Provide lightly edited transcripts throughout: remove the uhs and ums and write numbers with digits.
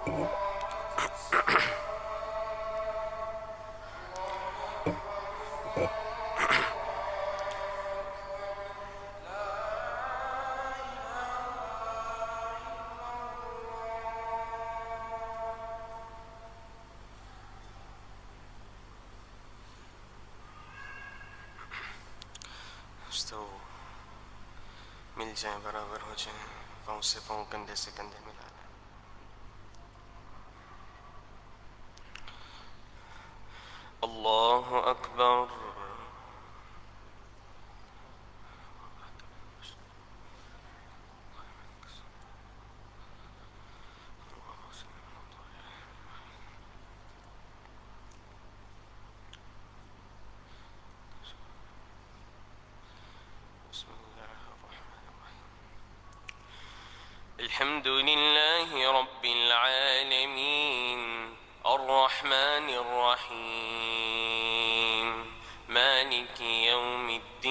तो मिल जाए, बराबर हो जाए, पाँव से पाँव, कंधे से कंधे मिला लें। अल्लाहु अकबर। الحمد لله رب العالمين الرحمن الرحيم مالك يوم الدين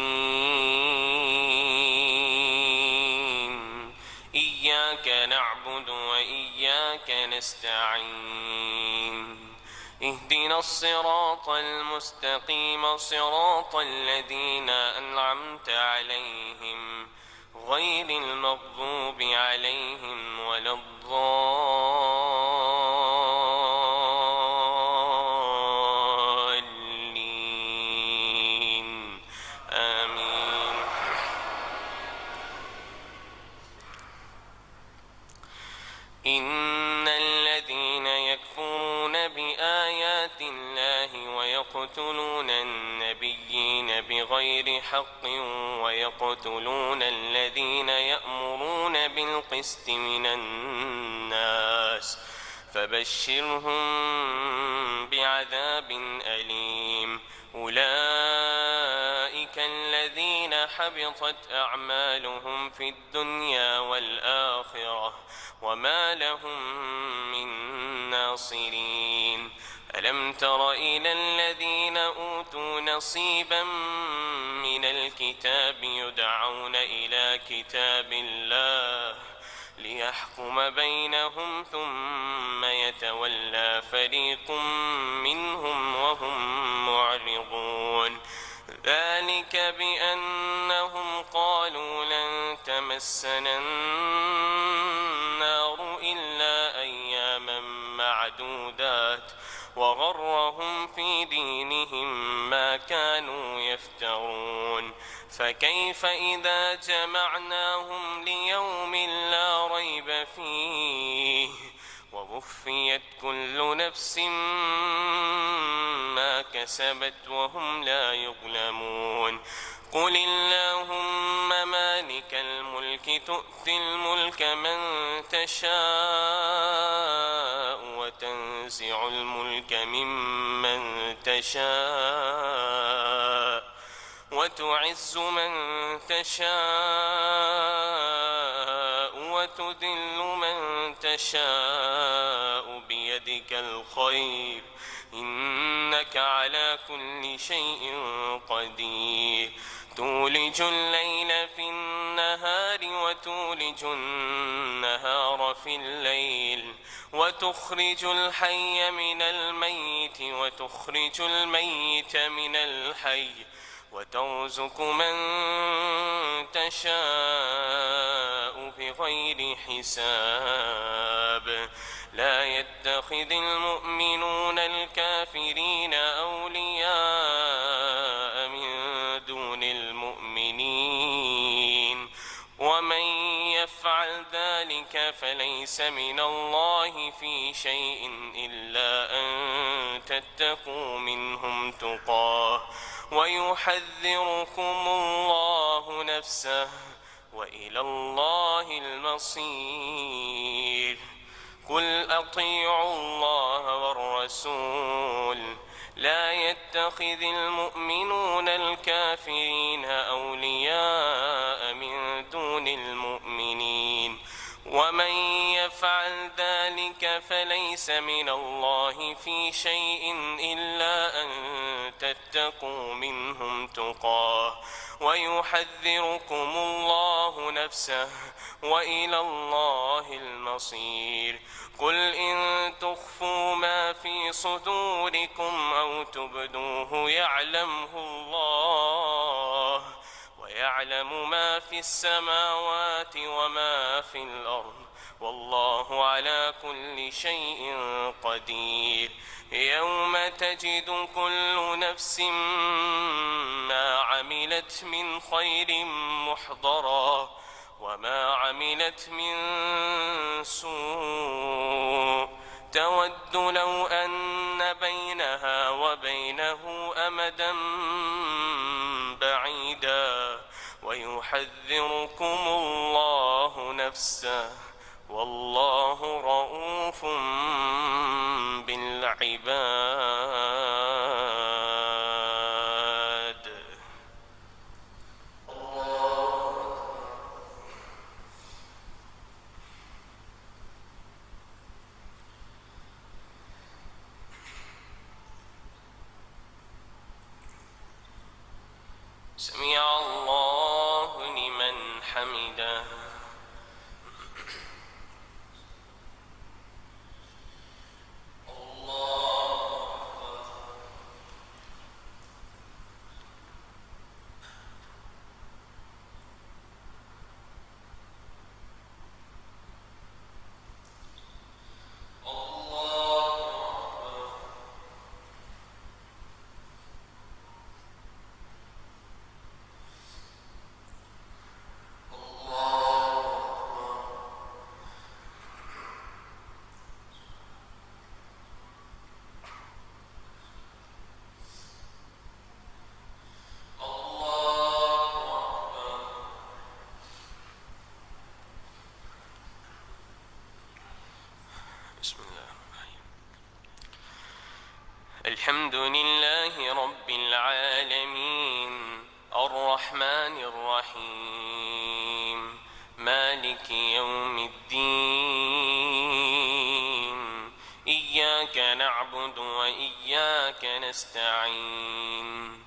إياك نعبد وإياك نستعين اهدنا الصراط المستقيم صراط الذين أنعمت عليهم غير المغضوب عليهم ولا الضالين آمين. إن الذين يكفرون بآيات الله ويقتلون النبيين بغير حق ويقتلون الذين يأمرون بالقسط من الناس فبشرهم بعذاب أليم. أولئك الذين حبطت أعمالهم في الدنيا والآخرة وما لهم من ناصرين. ألم تر إلى الذين أوتوا نصيبا من الكتاب يدعون إلى كتاب الله ليحكم بينهم ثم يتولى فريق منهم وهم معرضون. ذلك بأنهم قالوا لن تمسنا النار إلا أياما معدودات وغرهم في دينهم ما كانوا يفترون. فكيف إذا جمعناهم ليوم لا ريب فيه ووفيت كل نفس ما كسبت وهم لا يظلمون. قل اللهم مالك الملك تؤتي الملك من تشاء وتنزع الملك ممن تشاء وتعز من تشاء وتذل من تشاء بيدك الخير إنك على كل شيء قدير. تولج الليل في النهار وتولج النهار في الليل وتخرج الحي من الميت وتخرج الميت من الحي وترزق من تشاء بغير حساب. لا يتخذ المؤمنون الكافرين أولياء من دون المؤمنين ومن يفعل ذلك فليس من الله في شيء إلا أن تتقوا منهم تقاه ويحذركم الله نفسه وإلى الله المصير. قل أطيعوا الله والرسول لا يتخذ المؤمنون الكافرين أولياء من دون المؤمنين ومن يفعل ذلك فليس من الله في شيء إلا أن تتقوا منهم تقاه ويحذركم الله الله نفسه وإلى الله المصير. قل إن تخفوا ما في صدوركم أو تبدوه يعلمه الله، ويعلم ما في السماوات وما في الأرض، والله على كل شيء قدير. يوم تجد كل نفس ما عملت من خير محضرا وما عملت من سوء، تود لو أن بينها وبينه أمدا بعيدا، ويحذركم الله نفسه، والله رؤوف بالعباد. سمع الله لمن حمده. بسم الله الرحمن الرحيم. الحمد لله رب العالمين، الرحمن الرحيم، مالك يوم الدين، إياك نعبد وإياك نستعين،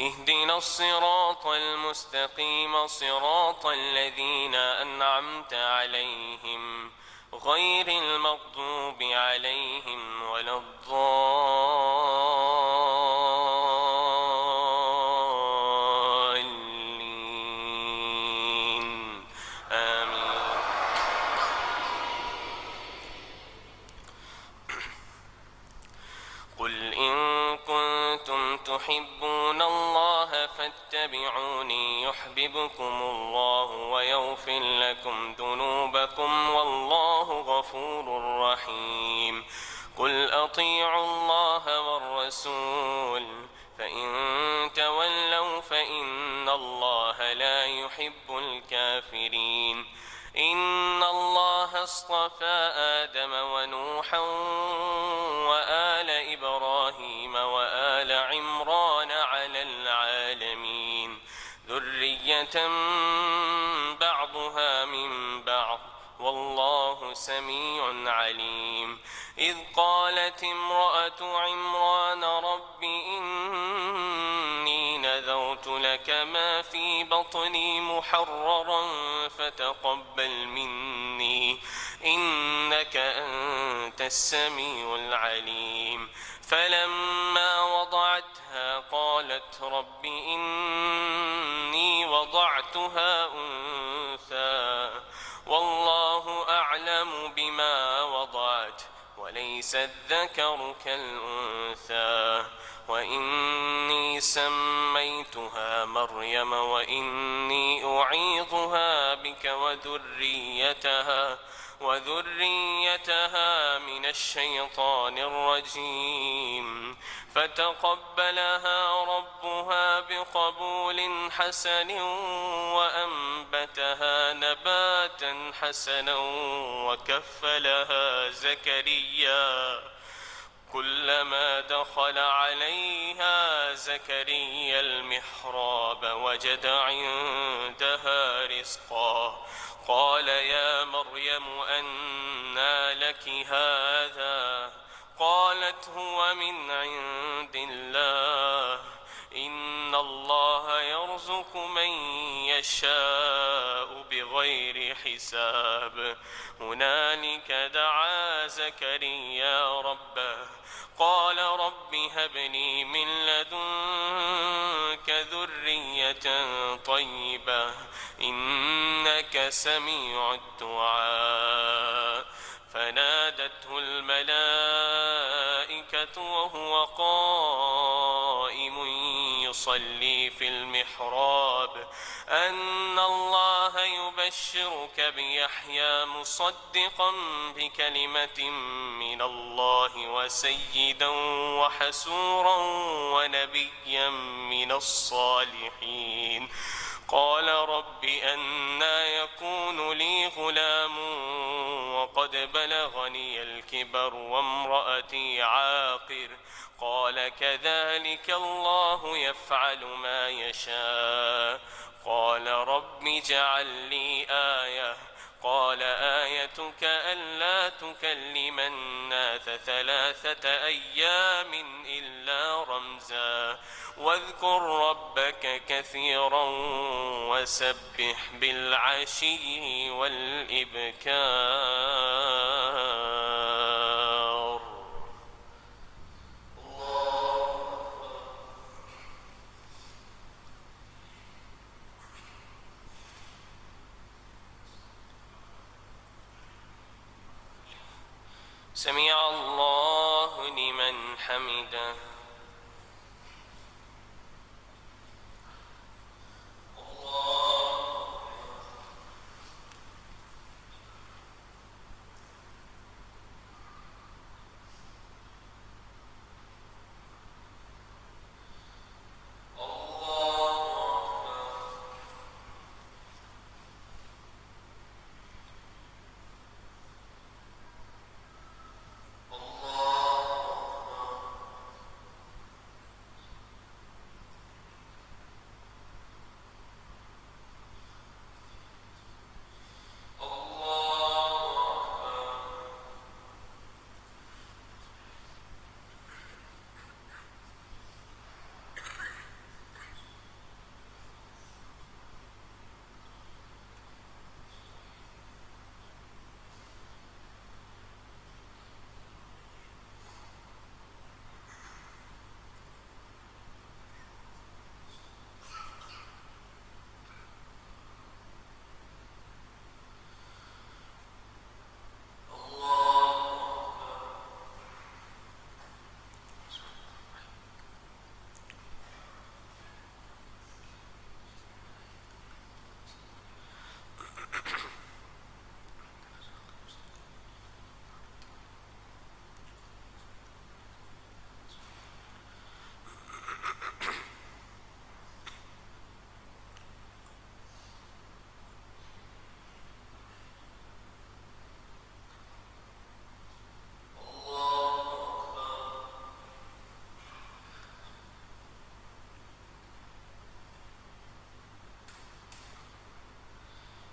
اهدنا الصراط المستقيم، صراط الذين أنعمت عليهم غير المغضوب عليهم ولا الضالين، آمين. قل إن كنتم تحبون الله فاتبعوني يحببكم الله ويغفر لكم ذنوبكم، والله غفور رحيم. قل أطيعوا الله والرسول، فإن تولوا فإن الله لا يحب الكافرين. إن الله اصطفى آدم ونوحا وآل إبراهيم وآل عمران على العالمين، ذرية بعضها من بعض، والله سميع عليم. إذ قالت امرأة عمران رب إني نذرت لك ما في بطني محررا فتقبل مني إنك أنت السميع العليم. فلما وضعتها قالت رب إني وضعتها أنثى والله أعلم بما وضعت وليس الذكر كالأنثى، وإني سميتها مريم وإني أعيذها بك وذريتها من الشيطان الرجيم. فتقبلها ربها بقبول حسن وأنبتها نباتا حسنا وكفلها زكريا. كلما دخل عليها زكريا المحراب وجد عندها رزقا، قال يا مريم أنى لك هذا؟ قالت هو من عند الله، إن الله يرزق من يشاء بغير حساب. هنالك دعا زكريا ربه قال رب هب لي من لدنك ذرية طيبة إنك سميع الدعاء. فنادته الملائكة وهو قائم يصلي في المحراب أن الله يبشرك بيحيى مصدقا بكلمة من الله وسيدا وحسورا ونبيا من الصالحين. قال رب أنى يكون لي غلام وقد بلغني الكبر وامرأتي عاقر قال كذلك الله يفعل ما يشاء. قال رب اجعل لي آية قال آيتك ألا تكلم الناس 3 أيام إلا رمزا واذكر ربك كثيرا وسبح بالعشي والإبكار. سمع الله لمن حمده.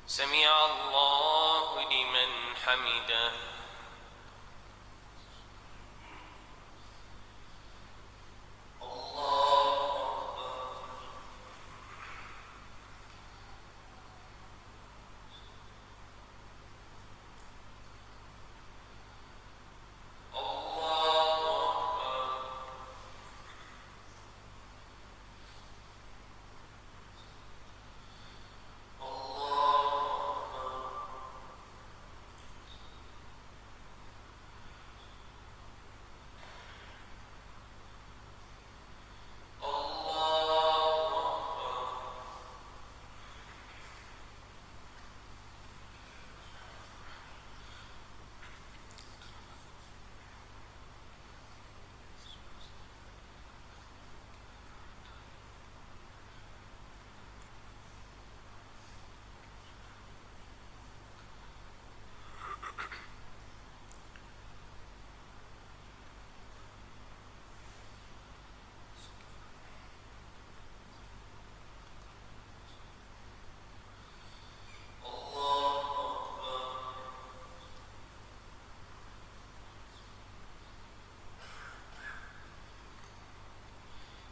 سمع الله لمن حمده.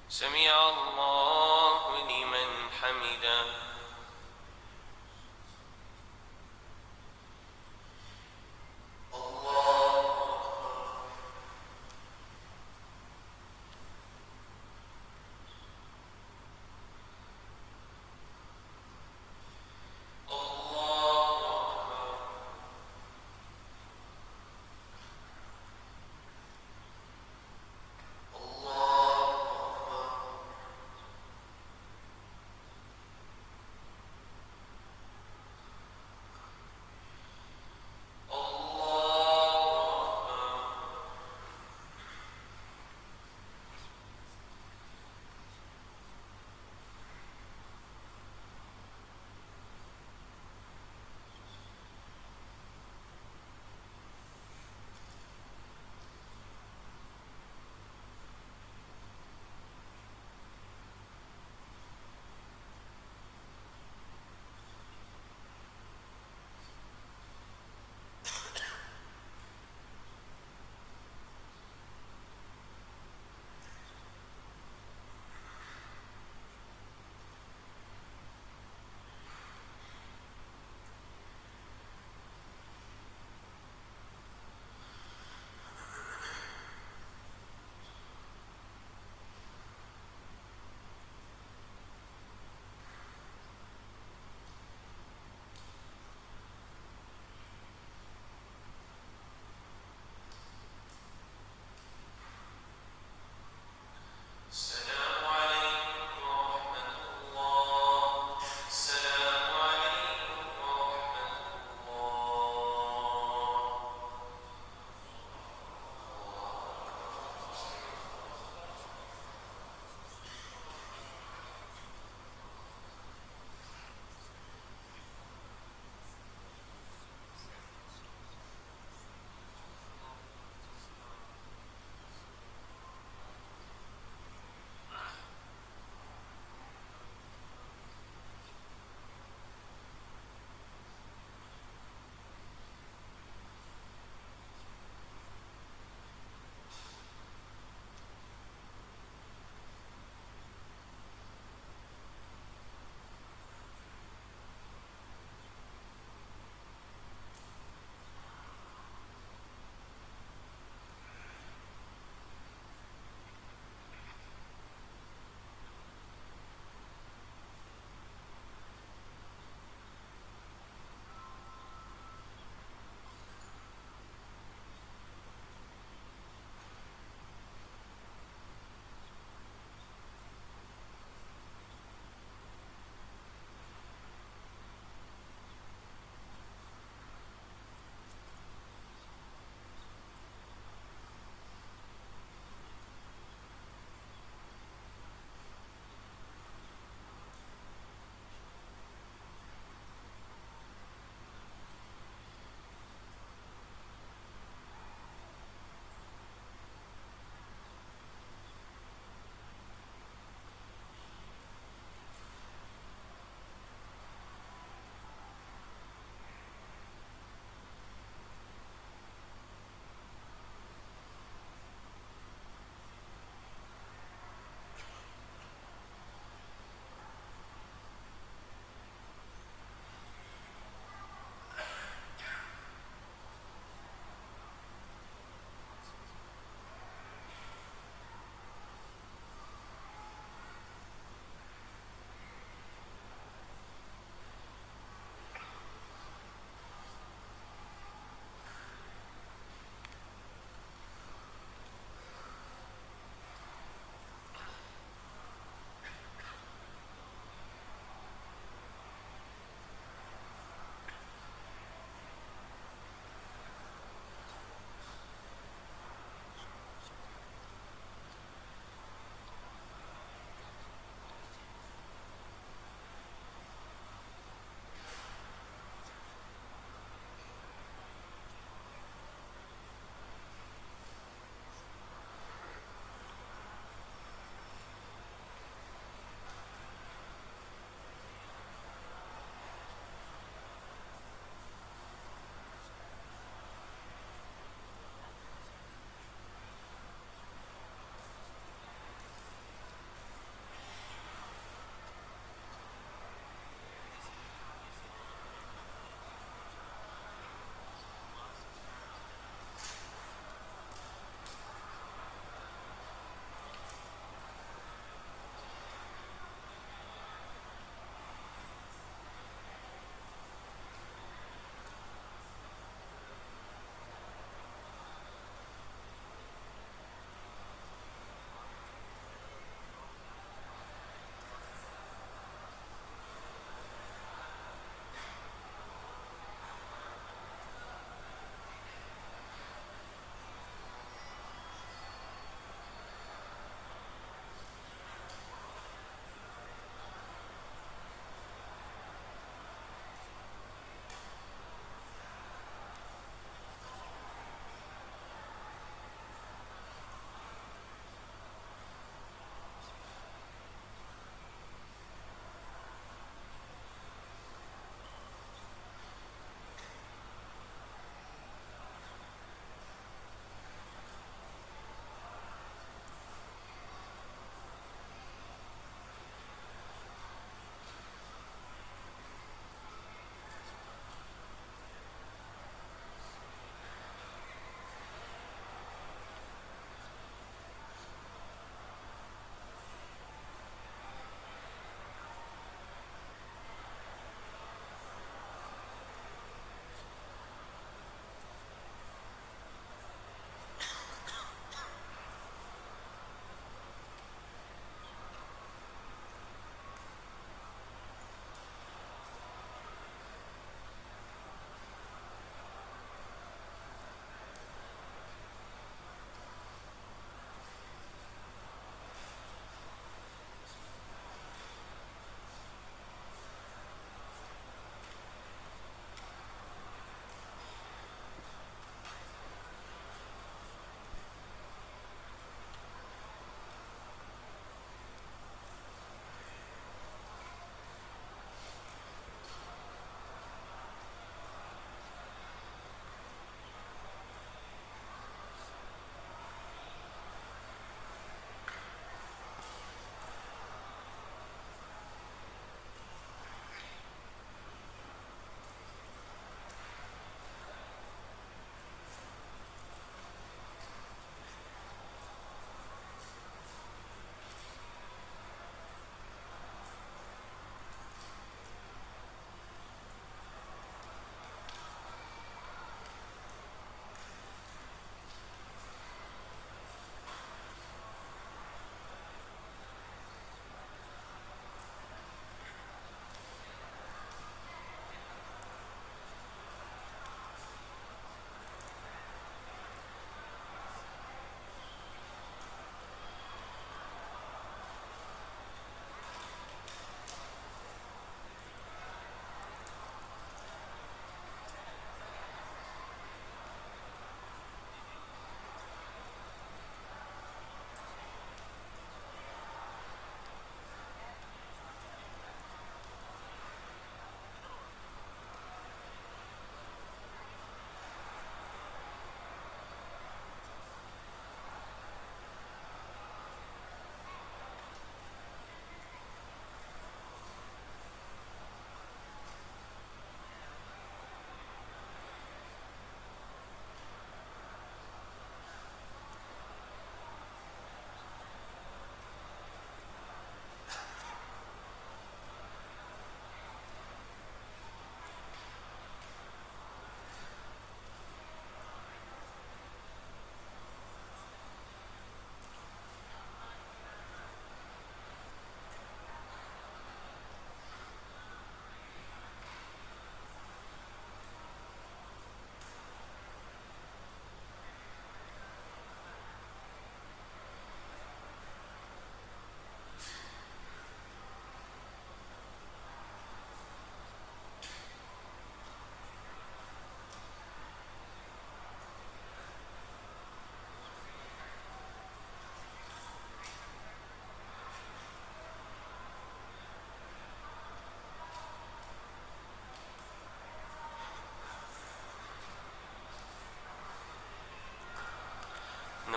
سمع الله لمن حمده.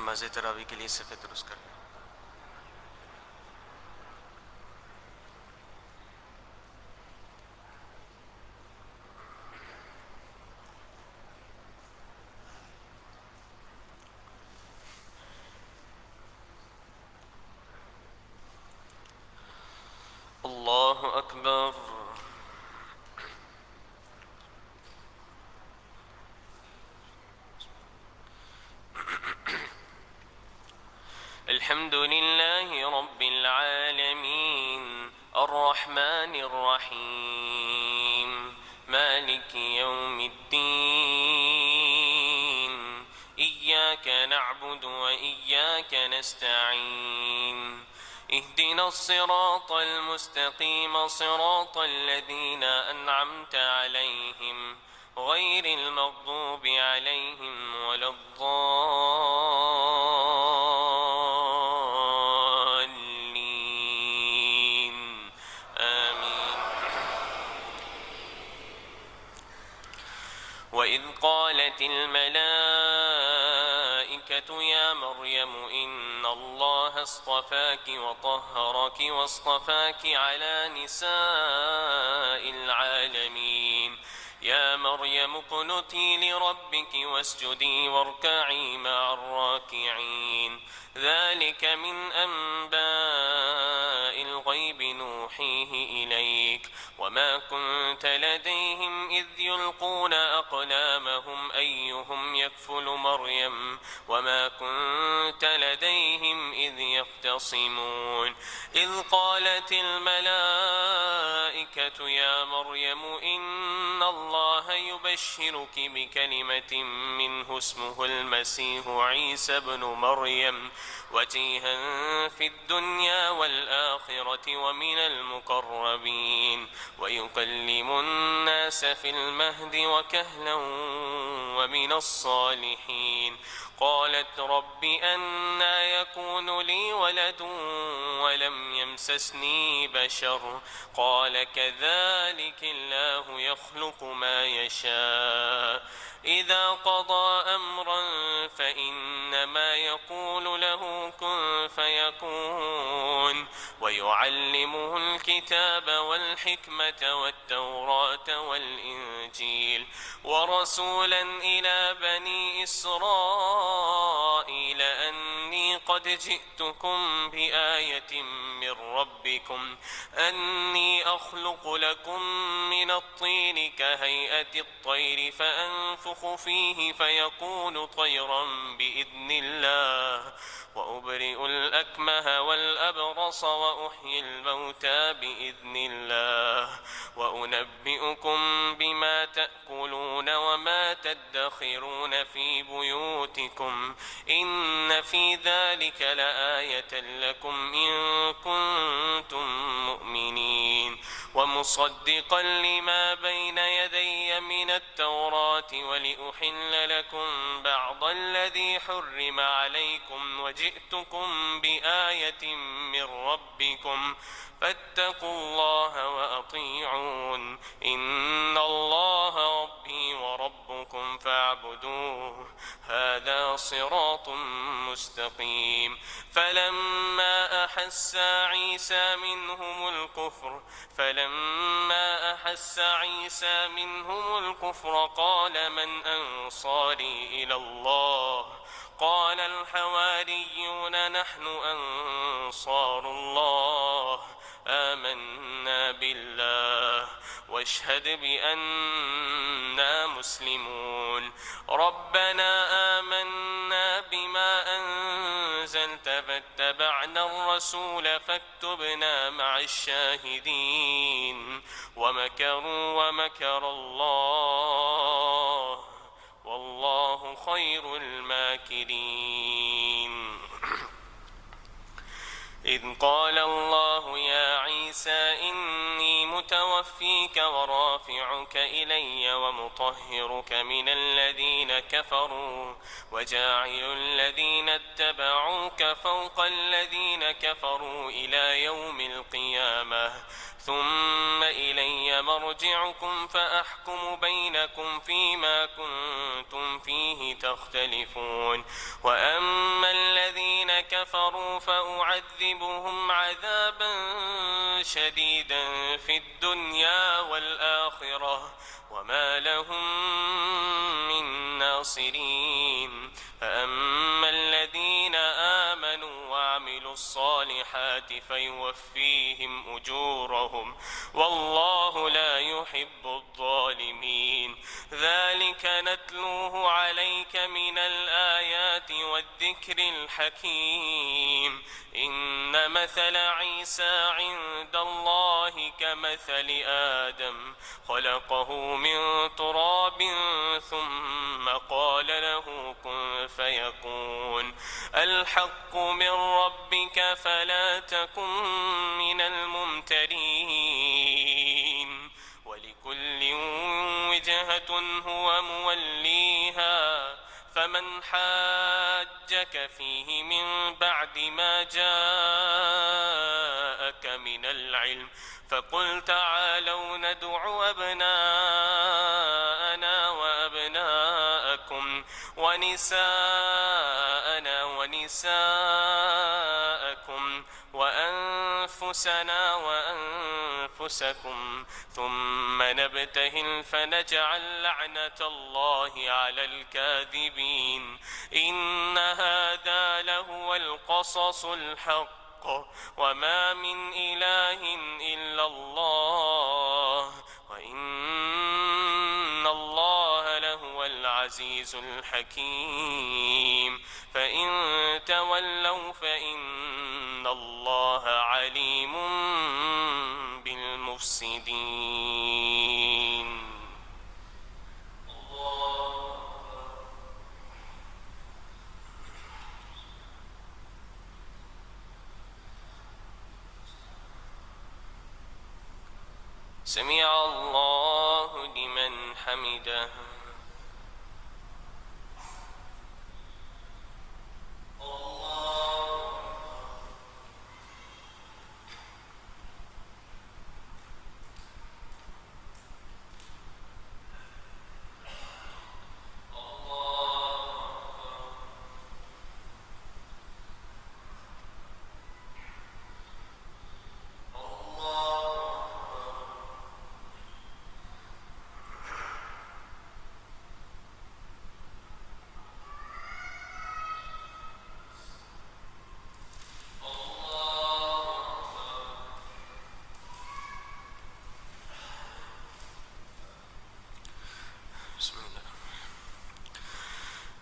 नमाज तरावी के लिए सफ़े दुरुस्त कर लें। अल्लाहु अकबर। अल्हम्दुलिल्लाहि रब्बिल आलमीन अर्रहमानिर रहीम मालिकि यौमिद्दीन इय्याका नअबुदु व इय्याका नस्तईन اهدنا الصراط المستقيم صراط الذين أنعمت عليهم غير المغضوب عليهم ولا الضالين آمين. وإذ قالت الملائكة يا مريم إن الله اصطفاك وطهرك واصطفاك على نساء العالمين يا مريم اقنتي لربك واسجدي واركعي مع الراكعين ذلك من أنباء الغيب نوحيه إليك وما كنت لديهم إذ يلقون أقلامهم أيهم يكفل مريم وما كنت لديهم إذ يختصمون إذ قالت الملائكة يا مريم إن الله يبشرك بكلمة منه اسمه المسيح عيسى ابن مريم وجيها في الدنيا والآخرة ومن المقربين ويكلم الناس في المهد وكهلا ومن الصالحين قالت رب أنى يكون لي ولد ولم يمسسني بشر قال كذلك الله يخلق ما يشاء إذا قضى أمرا فإنما يقول له كن فيكون ويعلمه الكتاب والحكمة والتوراة والإنجيل ورسولا إلى بني إسرائيل أني قد جئتكم بآية من ربكم أني أخلق لكم من الطين كهيئة الطير فأنفخ فيه فيكون طيرا بإذن الله وأبرئ الأكمه والأبرص وأحيي الموتى بإذن الله وأنبئكم بما تأكلون وما تدخرون في بيوتكم إن في ذلك لآية لكم إن كنتم مؤمنين ومصدقا لما بين يدي من التوراة ولأحل لكم بعض الذي حرم عليكم وجئتكم بآية من ربكم فاتقوا الله وأطيعون إن الله ربي وربكم فاعبدوه هذا صراط مستقيم فلما أحس عيسى منهم الكفر قال من أنصاري إلى الله قال الحواريون نحن أنصار الله آمنا بالله واشهد بأننا مسلمون ربنا آمنا بما أنزلت فاتبعنا الرسول فاكتبنا مع الشاهدين ومكروا ومكر الله والله خير الماكرين إذ قال الله يا عيسى إني متوفيك ورافعك إلي ومطهرك من الذين كفروا وجاعل الذين اتبعوك فوق الذين كفروا إلى يوم القيامة ثم إلي مرجعكم فأحكم بينكم فيما كنتم فيه تختلفون وأما الذين كفروا فأعذبهم عذابا شديدا في الدنيا والآخرة وما لهم من ناصرين فأما الذين آمنوا وعملوا الصالحات فيوفيهم أجورهم والله لا يحب الظالمين ذلك نتلوه عليك من الآيات والذكر الحكيم إن مثل عيسى عند الله كمثل آدم خلقه من تراب ثم قال له كن فيكون الحق من ربك فلا تكن من الممترين ولكل وجهة هو موليها فمن حاجك فيه من بعد ما جاءك من العلم فقل تعالوا ندع أبناءنا وأبناءكم ونساءنا ونساءكم وأنفسنا وأنفسكم ثم نبتهل فنجعل لعنة الله على الكاذبين إن هذا لهو القصص الحق وما من إله إلا الله وإن الله لهو العزيز الحكيم فإن تولوا فإن الله عليم بالمفسدين سمع الله لمن حمده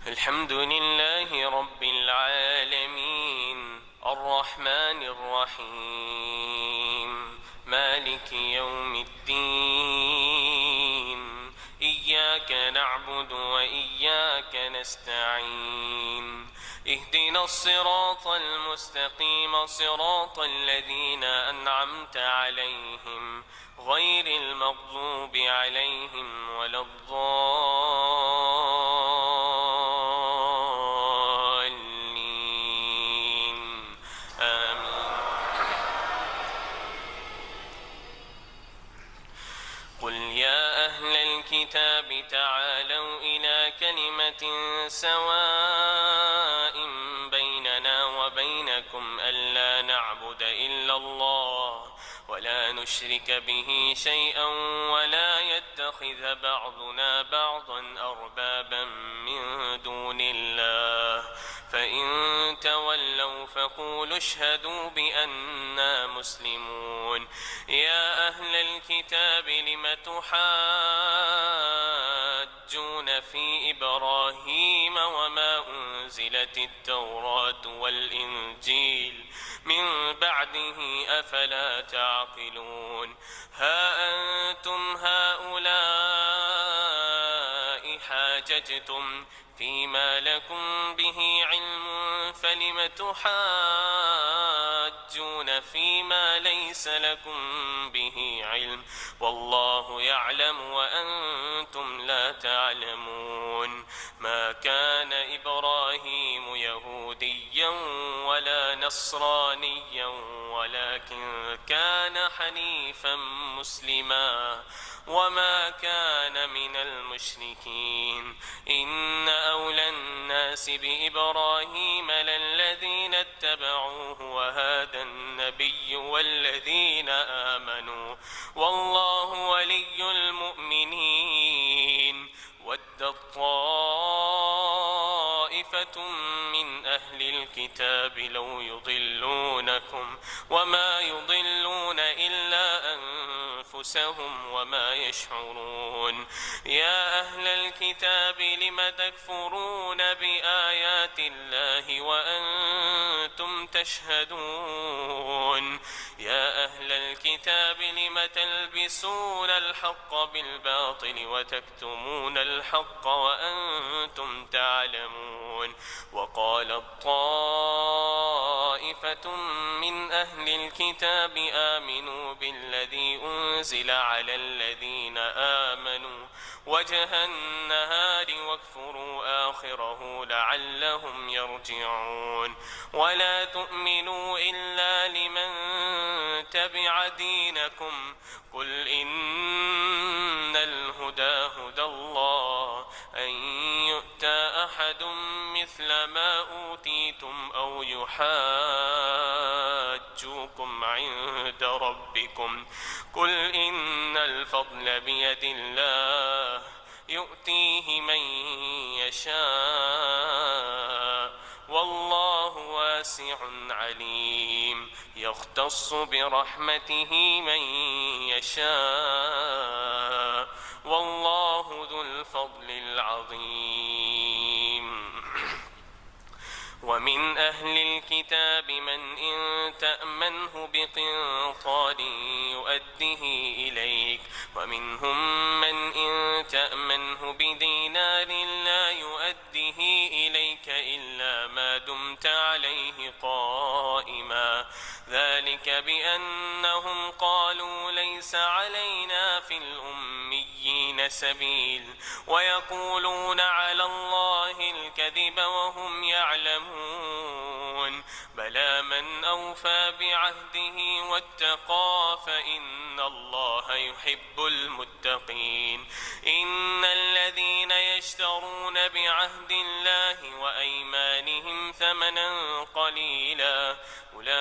الحمد لله رب العالمين الرحمن الرحيم مالك يوم الدين إياك نعبد وإياك نستعين اهدنا الصراط المستقيم صراط الذين أنعمت عليهم غير المغضوب عليهم ولا الضالين آمين قل يا أهل الكتاب تعالوا إلى كلمة سواء بيننا وبينكم ألا نعبد إلا الله ولا نشرك به شيئا ولا يتخذ بعضنا بعضا أربابا من دون الله فإن تولوا فقولوا اشهدوا بأننا مسلمون يا أهل الكتاب لم تحاجون في إبراهيم وما أنزلت التوراة والإنجيل من بعده أفلا تعقلون ها أنتم هؤلاء حاججتم فيما لكم به علم فلم تحاجون فيما ليس لكم به علم والله يعلم وأنتم لا تعلمون ما كان إبراهيم يهوديا ولا نصرانيا ولكن كان حنيفا مسلما وما كان من المشركين إن أولى الناس بإبراهيم للذين اتبعوه وهذا النبي والذين آمنوا والله ولي المؤمنين ودت طائفة من أهل الكتاب لو يضلونكم وما يضلون إلا أنفسهم وما يشعرون يا أهل الكتاب لم تكفرون بآيات الله وأنتم تشهدون يا أهل الكتاب لم تلبسون الحق بالباطل وتكتمون الحق وأنتم تعلمون وقالت طائفة من أهل الكتاب آمنوا بالذي أنزل على الذين آمنوا وجه النهار واكفروا آخره لعلهم يرجعون ولا تؤمنوا إلا لمن تبع دينكم قل إن الهدى هدى الله أن يؤتى أحد مثل ما أوتيتم أو يحاجوكم عند ربكم قل إن الفضل بيد الله يؤتيه من يشاء والله واسع عليم يختص برحمته من يشاء والله ذو الفضل العظيم ومن أهل الكتاب من إن تأمنه بقنطار يؤده إليك ومنهم من إن تأمنه بدينار لا يؤده إليك إلا ما دمت عليه قائما ذلك بأنهم قالوا ليس علينا في الأميين سبيل ويقولون على الله الكذب وهم يعلمون بلى من أوفى بعهده واتقى فإن الله يحب المتقين إن الذين يشترون بعهد الله وأيمانهم ثمنا قليلا أولئك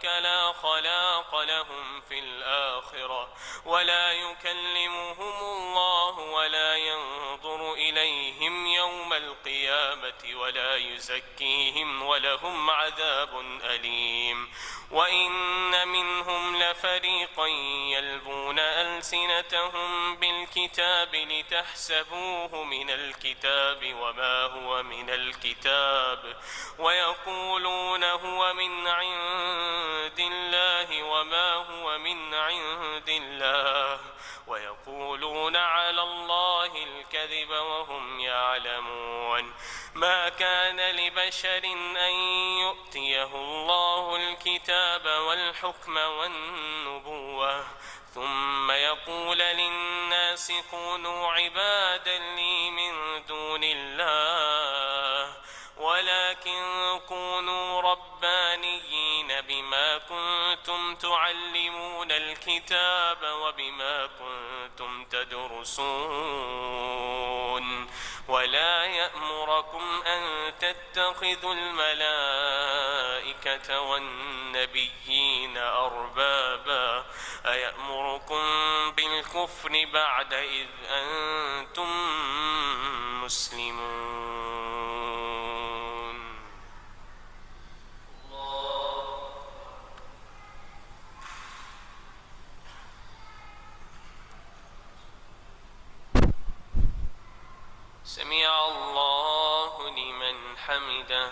لا خلاق لهم في الآخرة ولا يكلمهم الله ولا ينظر إليهم يوم القيامة ولا يزكيهم ولهم عذاب أليم وإن منهم لفريقا يلبون ألسنتهم بالكتاب لتحسبوه من الكتاب وما هو من الكتاب ويقولون هو من عند الله وما هو من عند الله ويقولون على الله الكذب وهم يعلمون ما كان لبشر أن يؤتيه الله الكتاب والحكم والنبوة ثم يقول للناس كونوا عبادا لي من دون الله ولكن كونوا ربانيين بما كنتم تعلمون الكتاب وبما كنتم تدرسون ولا يأمركم أن تتخذوا الملائكة والنبيين أربابا أيأمركم بالكفر بعد إذ أنتم مسلمون سمع الله لمن حمده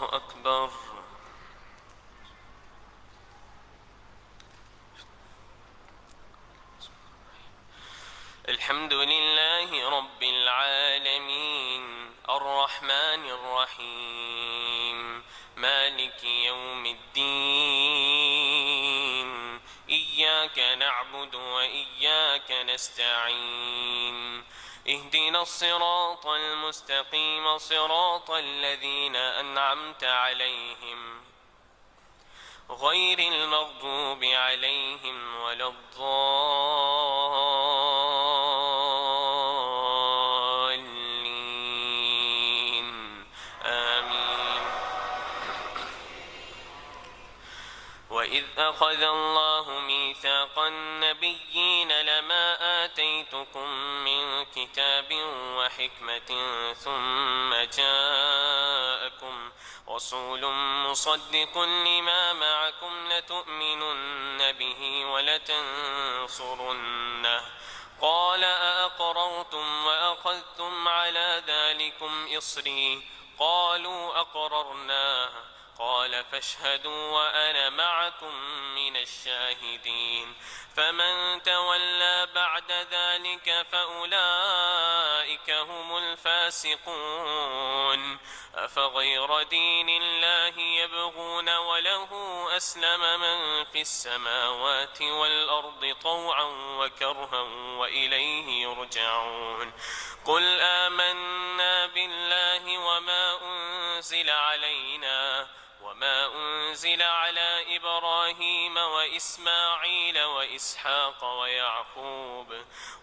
الله أكبر. الحمد لله رب العالمين الرحمن الرحيم مالك يوم الدين إياك نعبد وإياك نستعين اهدنا الصراط المستقيم صراط الذين أنعمت عليهم غير المغضوب عليهم ولا الضالين آمين. وإذ أخذ الله ميثاق النبيين لما آتيتكم من كتاب وحكمة ثم جاءكم رسول مصدق لما معكم لتؤمنن به ولتنصرنه قال أأقررتم وأخذتم على ذلكم إصري قالوا أقررنا قال فاشهدوا وأنا معكم من الشاهدين فمن تولى بعد ذلك فأولئك هم الفاسقون أفغير دين الله يبغون وله أسلم من في السماوات والأرض طوعا وكرها وإليه يرجعون قل آمنا بالله وما أنزل علينا وما أنزل على إبراهيم وإسماعيل وإسحاق ويعقوب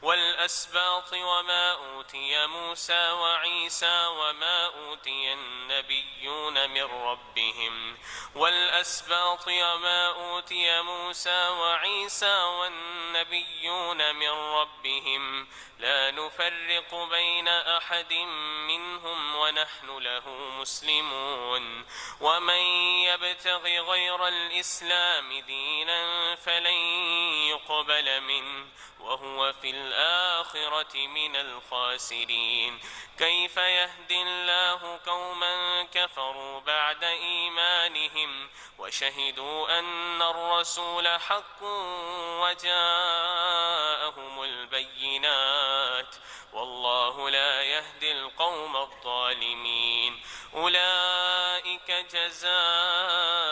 والأسباط وما أوتي موسى وعيسى وما أوتي النبيون من ربهم والأسباط وما أوتي موسى وعيسى والنبيون من ربهم لا نفرق بين أحد منهم ونحن له مسلمون ومن يبتغ غير الإسلام دينا فلن يقبل منه وهو في الآخرة من الخاسرين كيف يهدي الله قوما كفروا بعد إيمانهم وشهدوا أن الرسول حق وجاءهم البينات والله لا يهدي القوم الظالمين أولئك جزاؤهم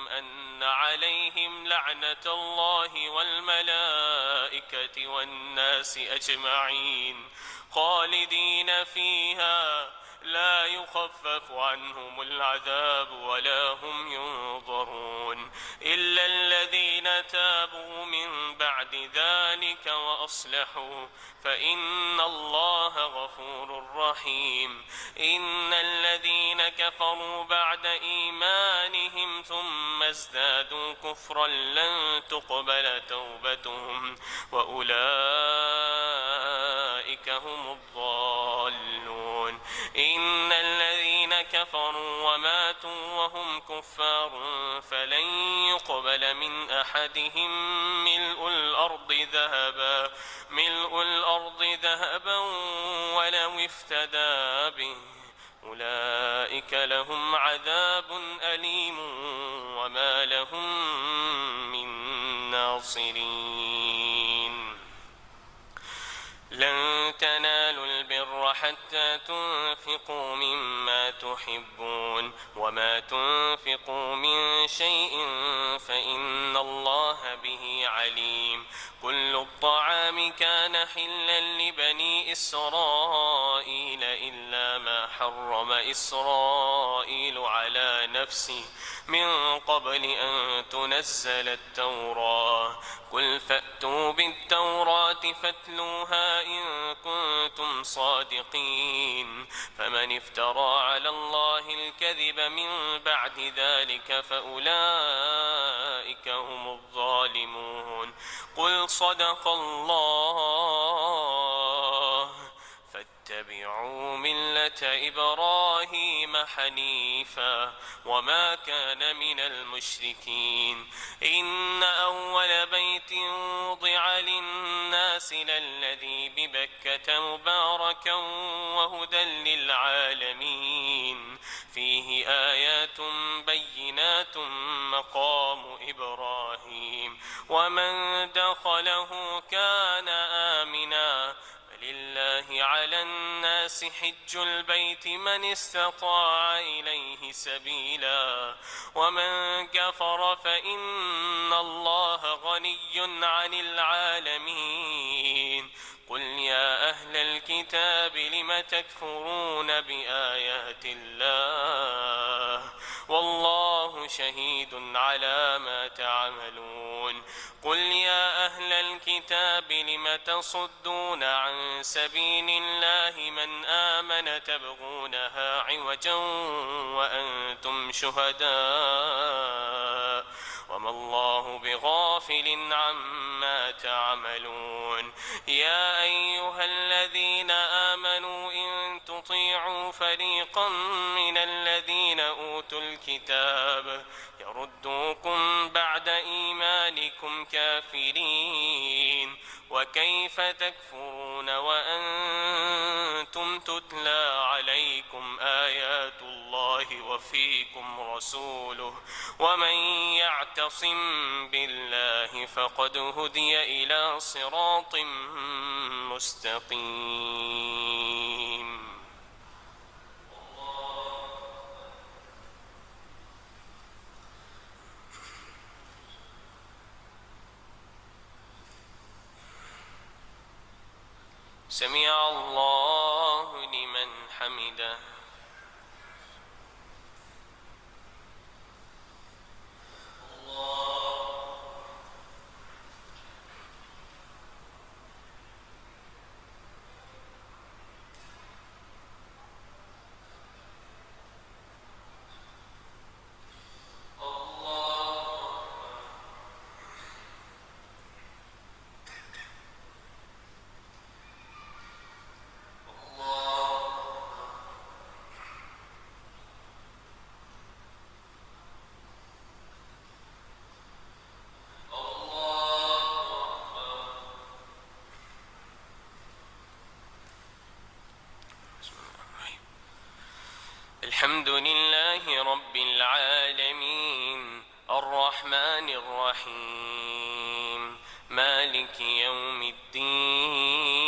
أن عليهم لعنة الله والملائكة والناس أجمعين خالدين فيها لا يخفف عنهم العذاب ولا هم ينظرون إلا الذين تابوا من بعد ذلك وأصلحوا فإن الله غفور رحيم إن الذين كفروا بعد إيمانهم ثم ازدادوا كفرا لن تقبل توبتهم وأولئك هم الضالون إن الذين كفروا وماتوا وهم كفار فلن يقبل من أحدهم ملء الأرض ذهبا ولو افتدى به أولئك لهم عذاب أليم وما لهم من ناصرين لن تنالوا البر حتى تنفقوا مما تحبون وما تنفقوا من شيء فإن الله به عليم كل الطعام كان حلا لبني إسرائيل إلا ما حرم إسرائيل على نفسه من قبل أن تنزل التوراة قل فأتوا بالتوراة فاتلوها إن كنتم صادقين فمن افترى على الله الكذب من بعد ذلك فأولئك هم الظالمون قل صدق الله فاتبعوا ملة إبراهيم إبراهيم حنيفا وما كان من المشركين إن أول بيت وضع للناس للذي ببكة مباركا وهدى للعالمين فيه آيات بينات مقام إبراهيم ومن دخله كان آمنا ولله على الناس حج البيت من استطاع إليه سبيلا ومن كفر فإن الله غني عن العالمين قل يا أهل الكتاب لم تكفرون بآيات الله والله شهيد على ما تعملون قل يا أهل الكتاب لم تصدون عن سبيل الله من آمن تبغونها عوجا وأنتم شهداء وما الله بغافل عما تعملون يا أيها الذين آمنوا إن تطيعوا فريقا من الذين أوتوا الكتاب يردوكم بعد إيمانكم كافرين وكيف تكفرون وأنتم تتلى عليكم آيات الله وفيكم رسوله ومن يعتصم بالله فقد هدي إلى صراط مستقيم. سمع الله لمن حمده. الحمد لله رب العالمين الرحمن الرحيم مالك يوم الدين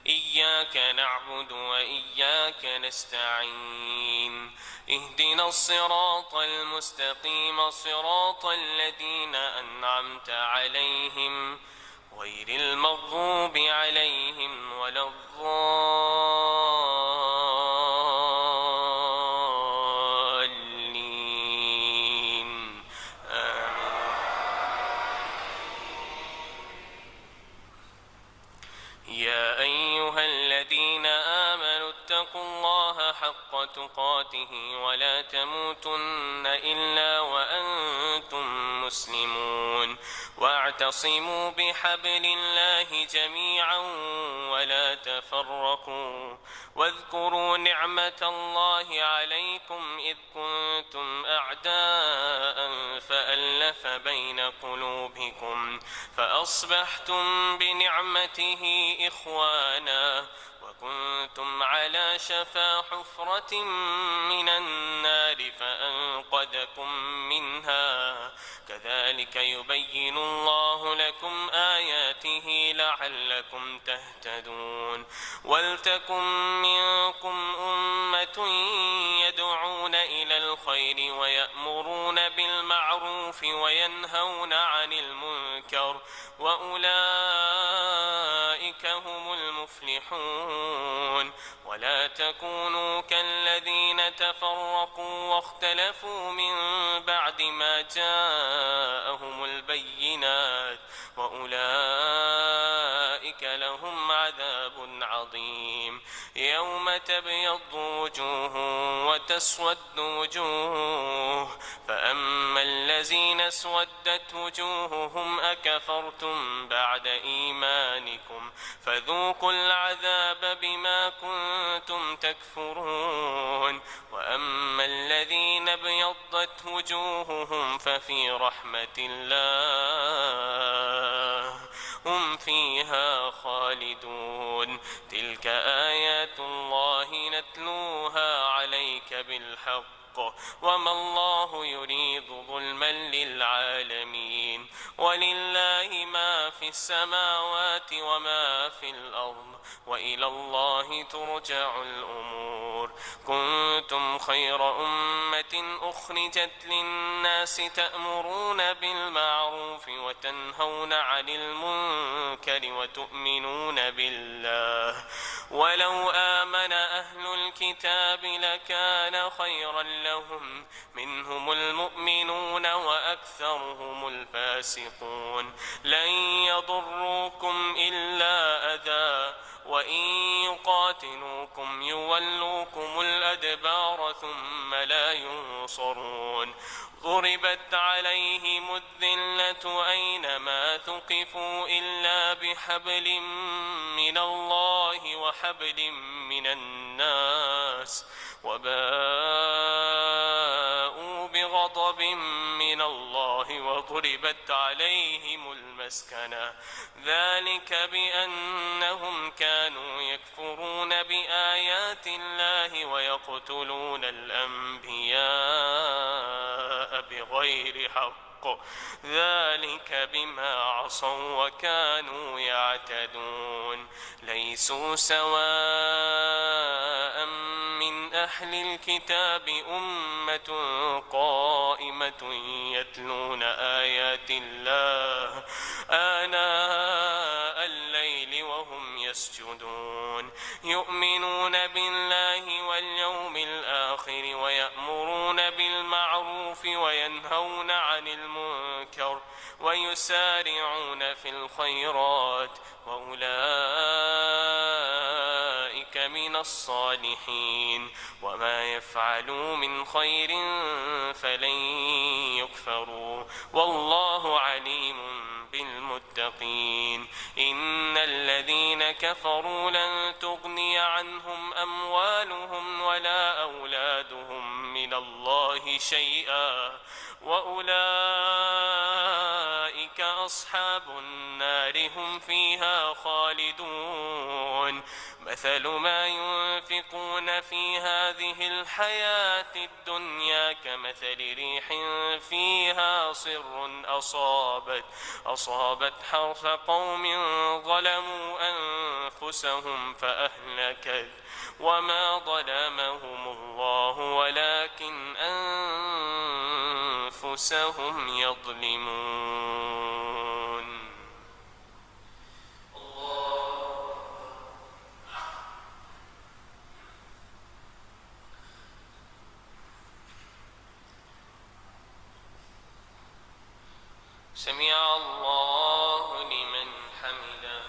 إياك نعبد وإياك نستعين اهدنا الصراط المستقيم صراط الذين أنعمت عليهم غير المغضوب عليهم ولا الضالين آمين. يا أيها الذين آمنوا اتقوا الله حق تقاته ولا تموتن إلا وأنتم مسلمون واعتصموا بحبل الله جميعا ولا تفرقوا واذكروا نعمة الله عليكم إذ كنتم أعداء فألف بين قلوبكم فأصبحتم بنعمته إخوانا وكنتم على شفا حفرة من النار فأنقذكم منها كذلك يبين الله لكم آياته لعلكم تهتدون ولتكن منكم أمة يدعون إلى الخير ويأمرون بالمعروف وينهون عن المنكر وأولئك هم المفلحون ولا تكونوا كالذين تفرقوا واختلفوا من بعد ما جاءهم البينات وأولئك لهم عذاب عظيم يوم تبيض وجوه وتسود وجوه فأما الذين اسودت وجوههم أكفرتم بعد إيمانكم فذوقوا العذاب بما كنتم تكفرون وأما الذين ابيضت وجوههم ففي رحمة الله هم فيها خالدون تلك آيات الله نتلوها عليك بالحق وما الله يريد ظلما للعالمين ولله ما في السماوات وما في الأرض وإلى الله ترجع الأمور كنتم خير أمة أخرجت للناس تأمرون بالمعروف وتنهون عن المنكر وتؤمنون بالله ولو آمن أهل الكتاب لكان خيرا لهم منهم المؤمنون وأكثرهم الفاسقون لن يضروكم إلا أذى وإن يقاتلوكم يولوكم الأدبار ثم لا ينصرون ضربت عليهم الذلة أينما ثقفوا إلا بحبل من الله وحبل من الناس وباءوا بغضب من الله وضربت عليهم المسكنة ذلك بأنهم كانوا يكفرون بآيات الله ويقتلون الأنبياء بغير حق ذلك بما عصوا وكانوا يعتدون ليسوا سواء من أهل الكتاب أمة قائمة يتلون آيات الله آناء الليل وهم يسجدون يؤمنون بالله واليوم الآخر ويأمرون بالمعروف وينهون عن المنكر ويسارعون في الخيرات وأولئك من الصالحين وما يفعلوا من خير فلن يكفروا والله عليم بالمتقين إن الذين كفروا لن تغني عنهم أموالهم ولا أولادهم من الله شيئا وأولئك أصحاب النار هم فيها خالدون مثل ما ينفقون في هذه الحياة الدنيا كمثل ريح فيها صر أصابت حرث قوم ظلموا أنفسهم فأهلكت وما ظلمهم الله ولكن أنفسهم يظلمون سمع الله لمن حمده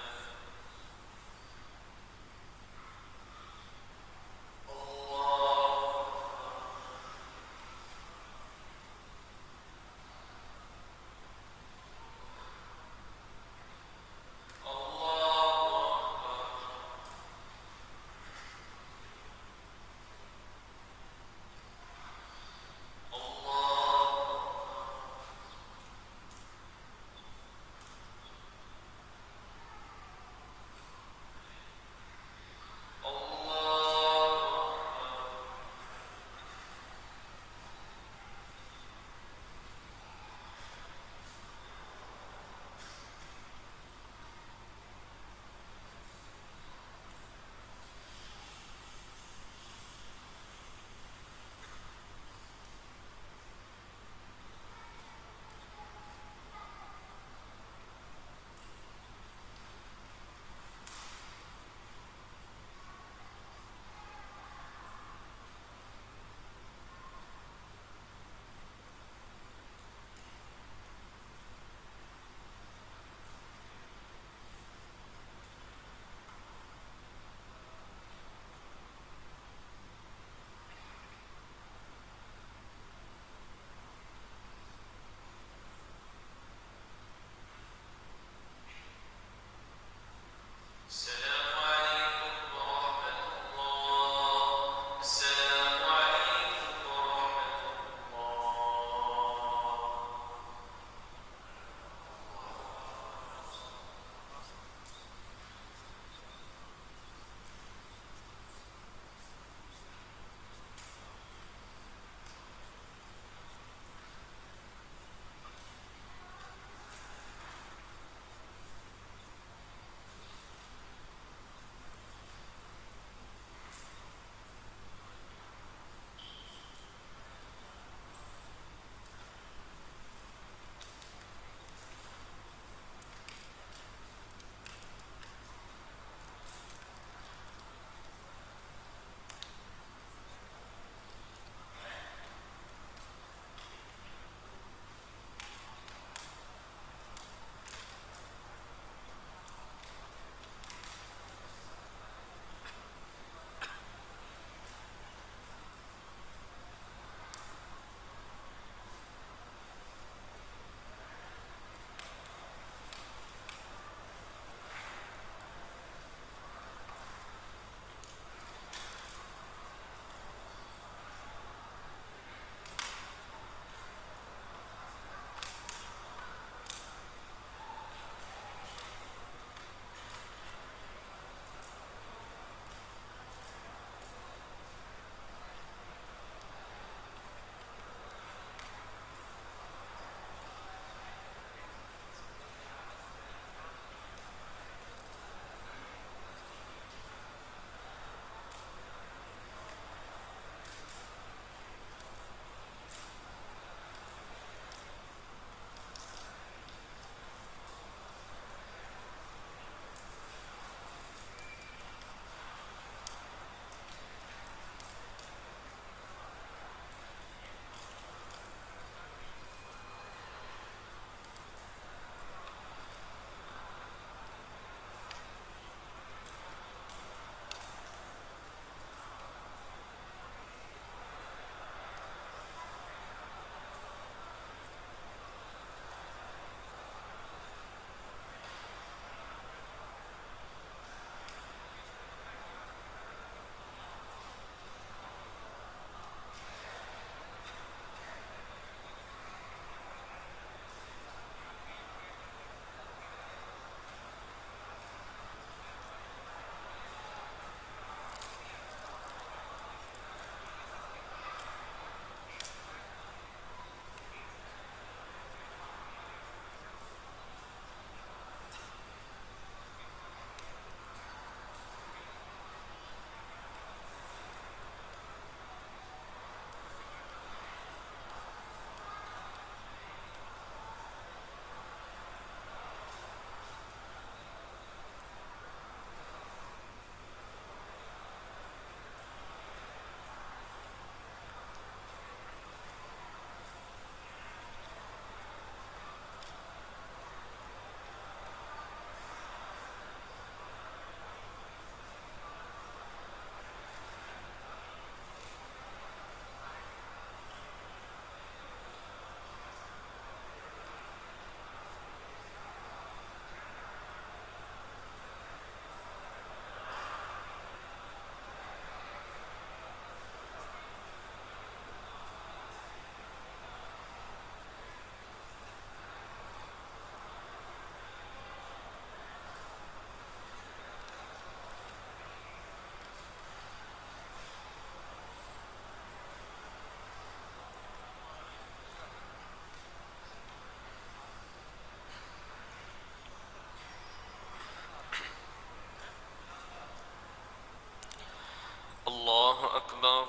الله.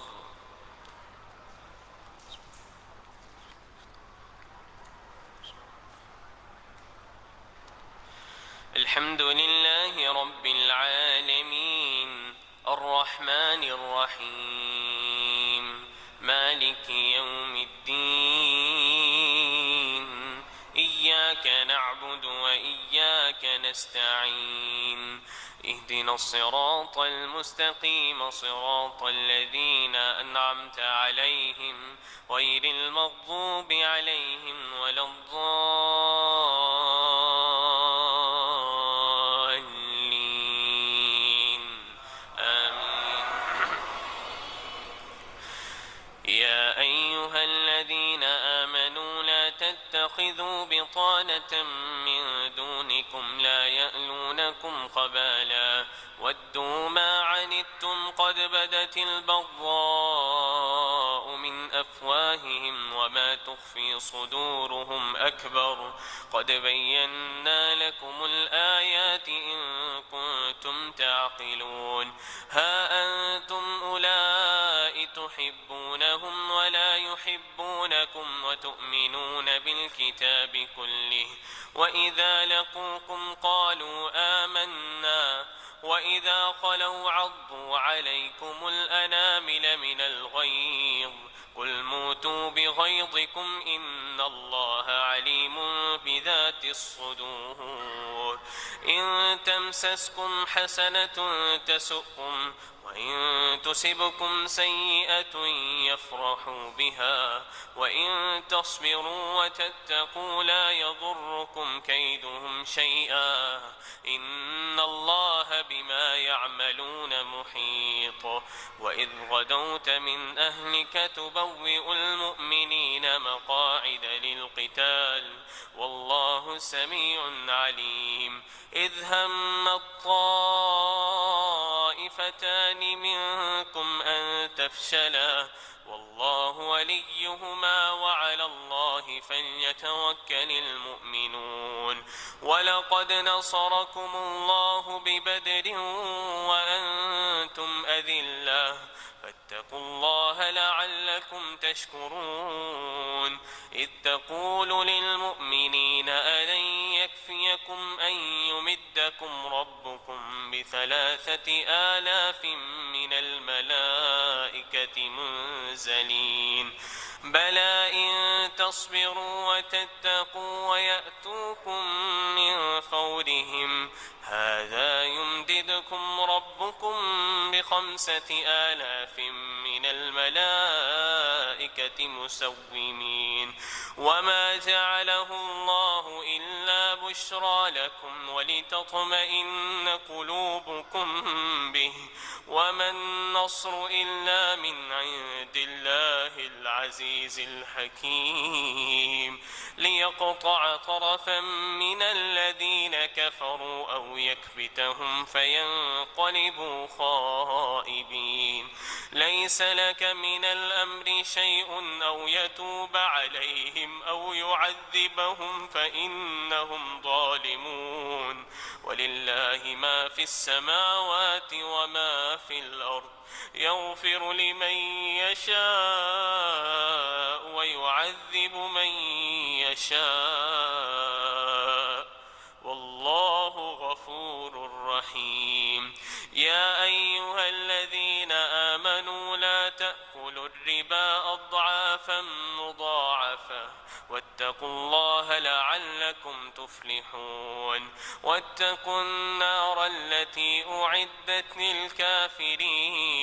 الحمد لله رب العالمين الرحمن الرحيم مالك يوم الدين إياك نعبد وإياك نستعين اهدنا الصراط المستقيم صراط الذين أنعمت عليهم غير المغضوب عليهم ولا الضالين آمين. يا أيها الذين آمنوا لا تتخذوا بطانة من دونكم لا يألونكم خبالا ودوا ما عنتم قد بدت البغضاء من أفواههم وما تخفي صدورهم أكبر قد بينا لكم الآيات إن كنتم تعقلون ها أنتم أولئك تحبونهم ولا يحبونكم وتؤمنون بالكتاب كله وإذا لقوكم قالوا آمنا وإذا خلوا عضوا عليكم الأنامل من الغيظ قل موتوا بغيظكم إن الله عليم بذات الصدور إن تمسسكم حسنة تسؤكم وإن تصبكم سيئة يفرحوا بها وإن تصبروا وتتقوا لا يضركم كيدهم شيئا إن الله بما يعملون محيط وإذ غدوت من أهلك تبوئ المؤمنين مقاعد للقتال والله سميع عليم إذ هم الطائفتان منكم أن تفشلا والله وليهما وعلى الله فليتوكل المؤمنون ولقد نصركم الله ببدر وأنتم أذلة فاتقوا الله لعلكم تشكرون إذ تقول للمؤمنين ألن يكفيكم أن يمدكم ربكم ب3,000 من الملائكة منزلين بلى إن تصبروا وتتقوا ويأتوكم من فورهم هذا يمددكم ربكم ب5,000 من الملائكة مسومين وما جعله الله إلا بشرى لكم ولتطمئن قلوبكم به وما النصر إلا من عند الله العزيز الحكيم ليقطع طرفا من الذين كفروا أو يكبتهم فينقلبوا خائبين ليس لك من الأمر شيء أو يتوب عليهم أو يعذبهم فإنهم ظالمون ولله ما في السماوات وما في الأرض يغفر لمن يشاء ويعذب من يشاء والله غفور رحيم يا أيها الذين آمنوا لا تأكلوا الربا أضعافا مضاعفة واتقوا الله لعلكم تفلحون واتقوا النار التي أعدت للكافرين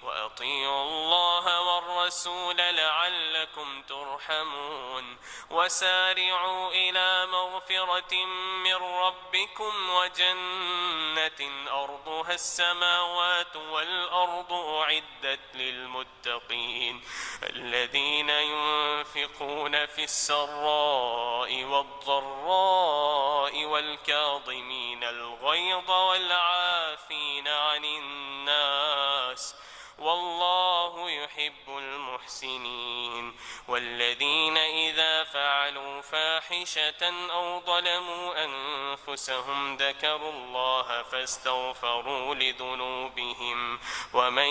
وأطيعوا الله والرسول لعلكم ترحمون وسارعوا إلى مغفرة من ربكم وجنة أرضها السماوات والأرض أعدت للمتقين الذين ينفقون في السراء والضراء والكاظمين الغيظ والعافين عن الناس والله يحب المحسنين والذين إذا فعلوا فاحشة أو ظلموا أنفسهم ذكروا الله فاستغفروا لذنوبهم ومن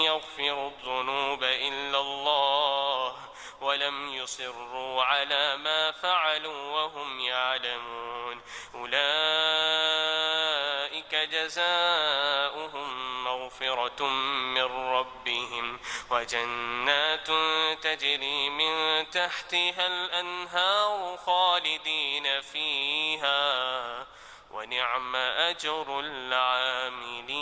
يغفر الذنوب إلا الله ولم يصروا على ما فعلوا وهم يعلمون أولئك جزاؤهم مغفرة من ربهم وجنات تجري من تحتها الأنهار خالدين فيها ونعم أجر العاملين.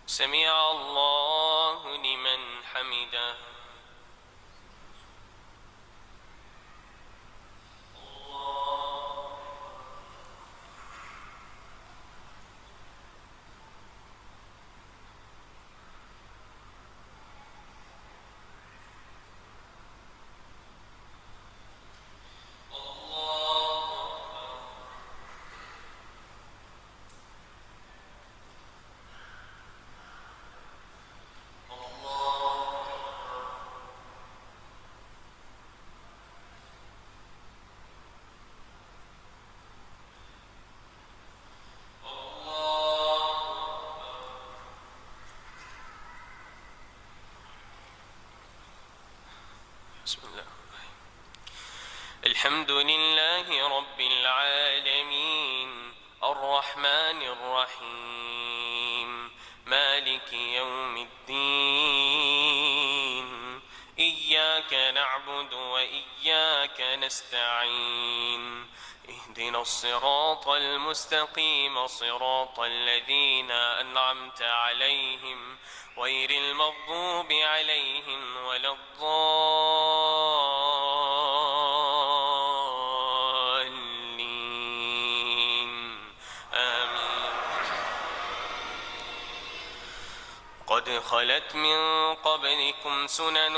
سمع الله لمن حمده. بسم الله الحمد لله رب العالمين الرحمن الرحيم مالك يوم الدين إياك نعبد وإياك نستعين اهدنا الصراط المستقيم صراط الذين أنعمت عليهم غير المغضوب عليهم ولا الضالين آمين. قد خلت من قبلكم سنن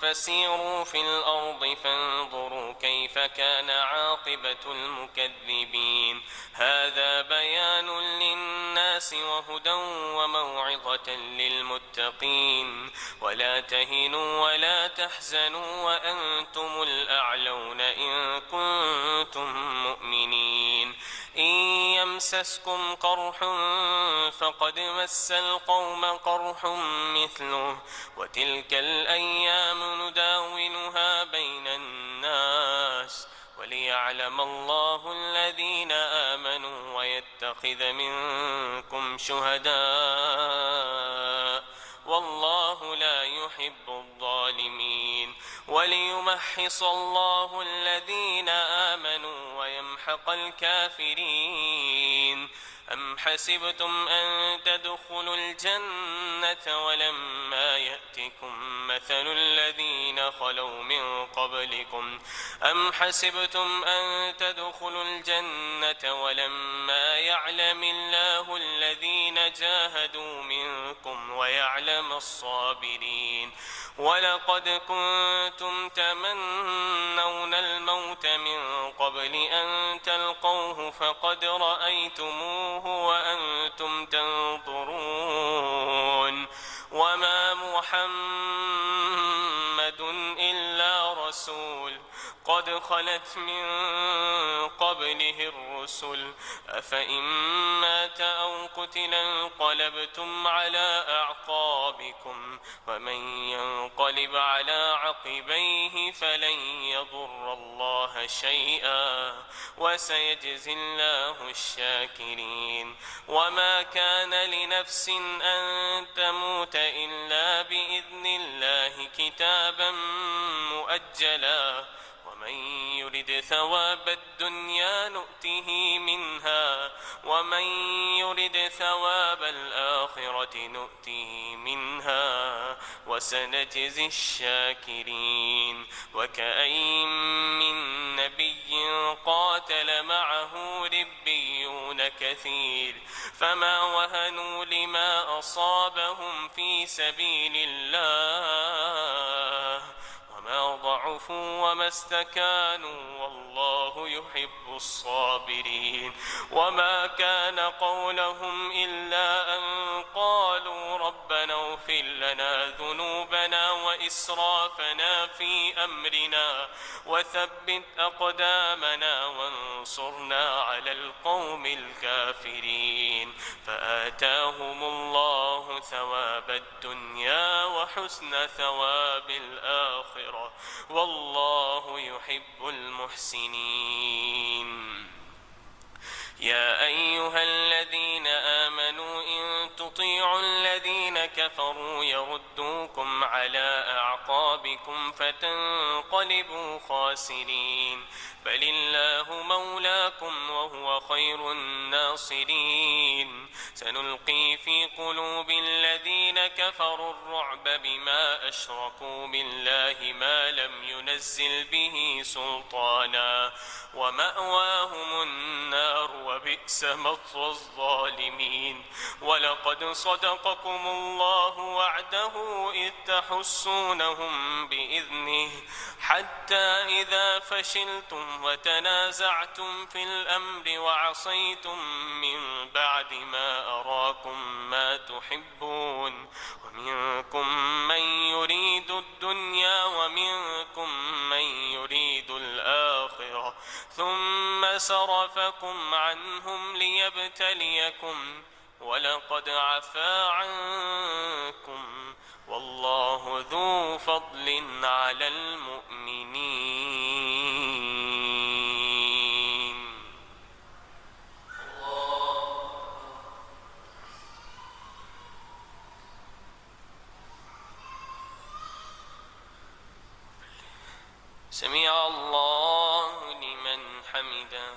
فسيروا في الأرض فانظروا كيف كان عاقبة المكذبين هذا بيان للناس وهدى وموعظة للمتقين ولا تهنوا ولا تحزنوا وأنتم الأعلون إن كنتم مؤمنين إن يمسسكم قرح فقد مس القوم قرح مثله وتلك الأيام نداولها بين الناس وليعلم الله الذين آمنوا ويتخذ منكم شهداء والله لا يحب الظالمين وليمحص الله الذين آمنوا ويمحق الكافرين أم حسبتم أن تدخلوا الجنة ولما يأتكم مثل الذين خلوا من قبلكم أم حسبتم أن تدخلوا الجنة ولما يعلم الله الذين جاهدوا منكم ويعلم الصابرين ولقد كنتم تمنون الموت من قبل أن تلقوه فقد رأيتموه وأنتم تنظرون وما محمد إلا رسول قد خلت من قبله الرسل أفإن مات أو قتل انقلبتم على أعقابكم ومن ينقلب على عقبيه فلن يضر الله شيئا وسيجزي الله الشاكرين وما كان لنفس أن تموت إلا بإذن الله كتابا مؤجلا ومن يرد ثواب الدنيا نؤته منها ومن يرد ثواب الآخرة نؤته منها وسنجزي الشاكرين وكأين من نبي قاتل معه ربيون كثير فما وهنوا لما أصابهم في سبيل الله وما ضعفوا وما استكانوا والله يحب الصابرين. وما كان قولهم إلا أن قالوا ربنا اغفر لنا ذنوبنا وإسرافنا في أمرنا وثبت أقدامنا وانصرنا على القوم الكافرين. فآتاهم الله ثواب الدنيا وحسن ثواب الآخرة والله يحب المحسنين. يا أيها الذين آمنوا إن تطيعوا الذين كفروا يردوكم على أعقابكم فتنقلبوا خاسرين. بل الله مولاكم وهو خير الناصرين. سنلقي في قلوب الذين كفروا الرعب بما أشركوا بالله ما لم ينزل به سلطانا ومأواهم النار وبئس مثوى الظالمين. ولقد صدقكم الله وعده إذ تحسونهم بإذنه حتى إذا فشلتم وتنازعتم في الأمر وعصيتم من بعد ما أراكم ما تحبون ومنكم من يريد الدنيا ومنكم من يريد الآخرة ثم صرفكم عنهم ليبتليكم ولقد عفا عنكم والله ذو فضل على المؤمنين. سمع الله لمن حمده.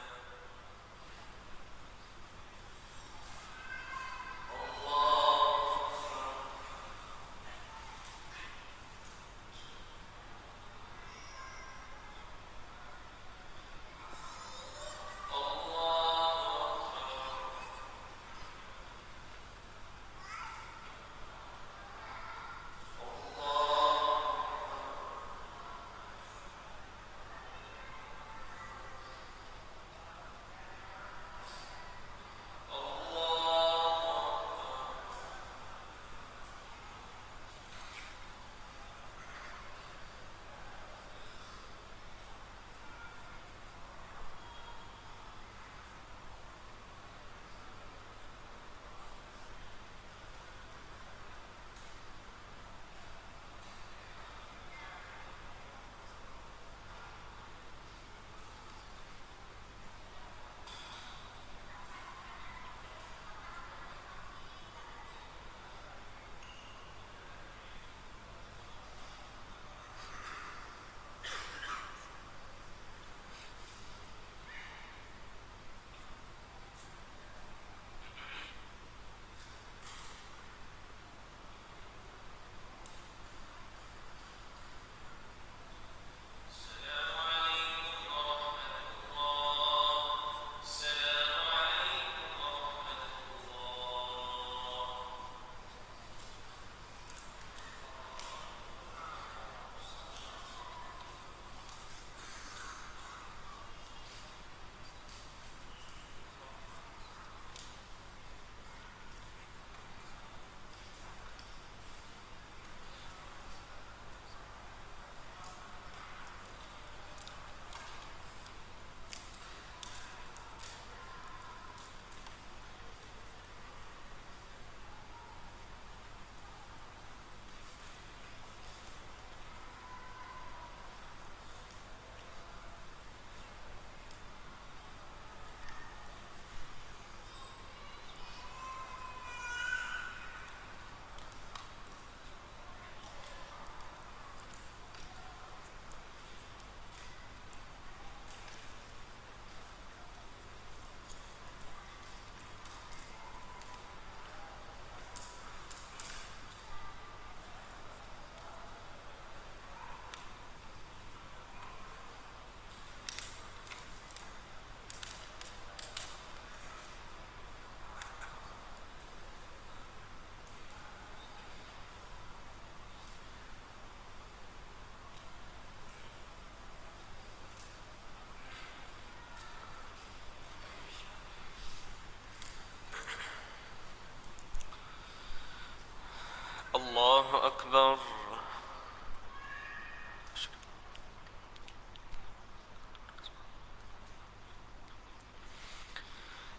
أكبر.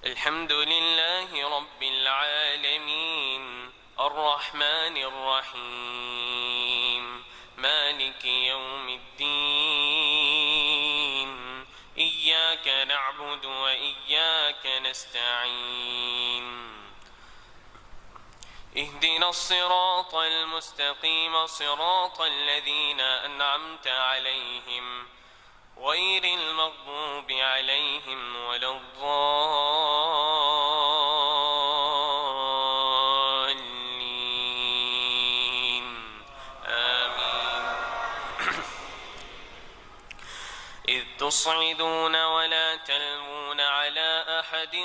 الحمد لله رب العالمين الرحمن الرحيم مالك يوم الدين إياك نعبد وإياك نستعين اهدنا الصراط المستقيم صراط الذين أنعمت عليهم غير المغضوب عليهم ولا الضالين آمين. إذ تصعدون ولا تلوون على أحد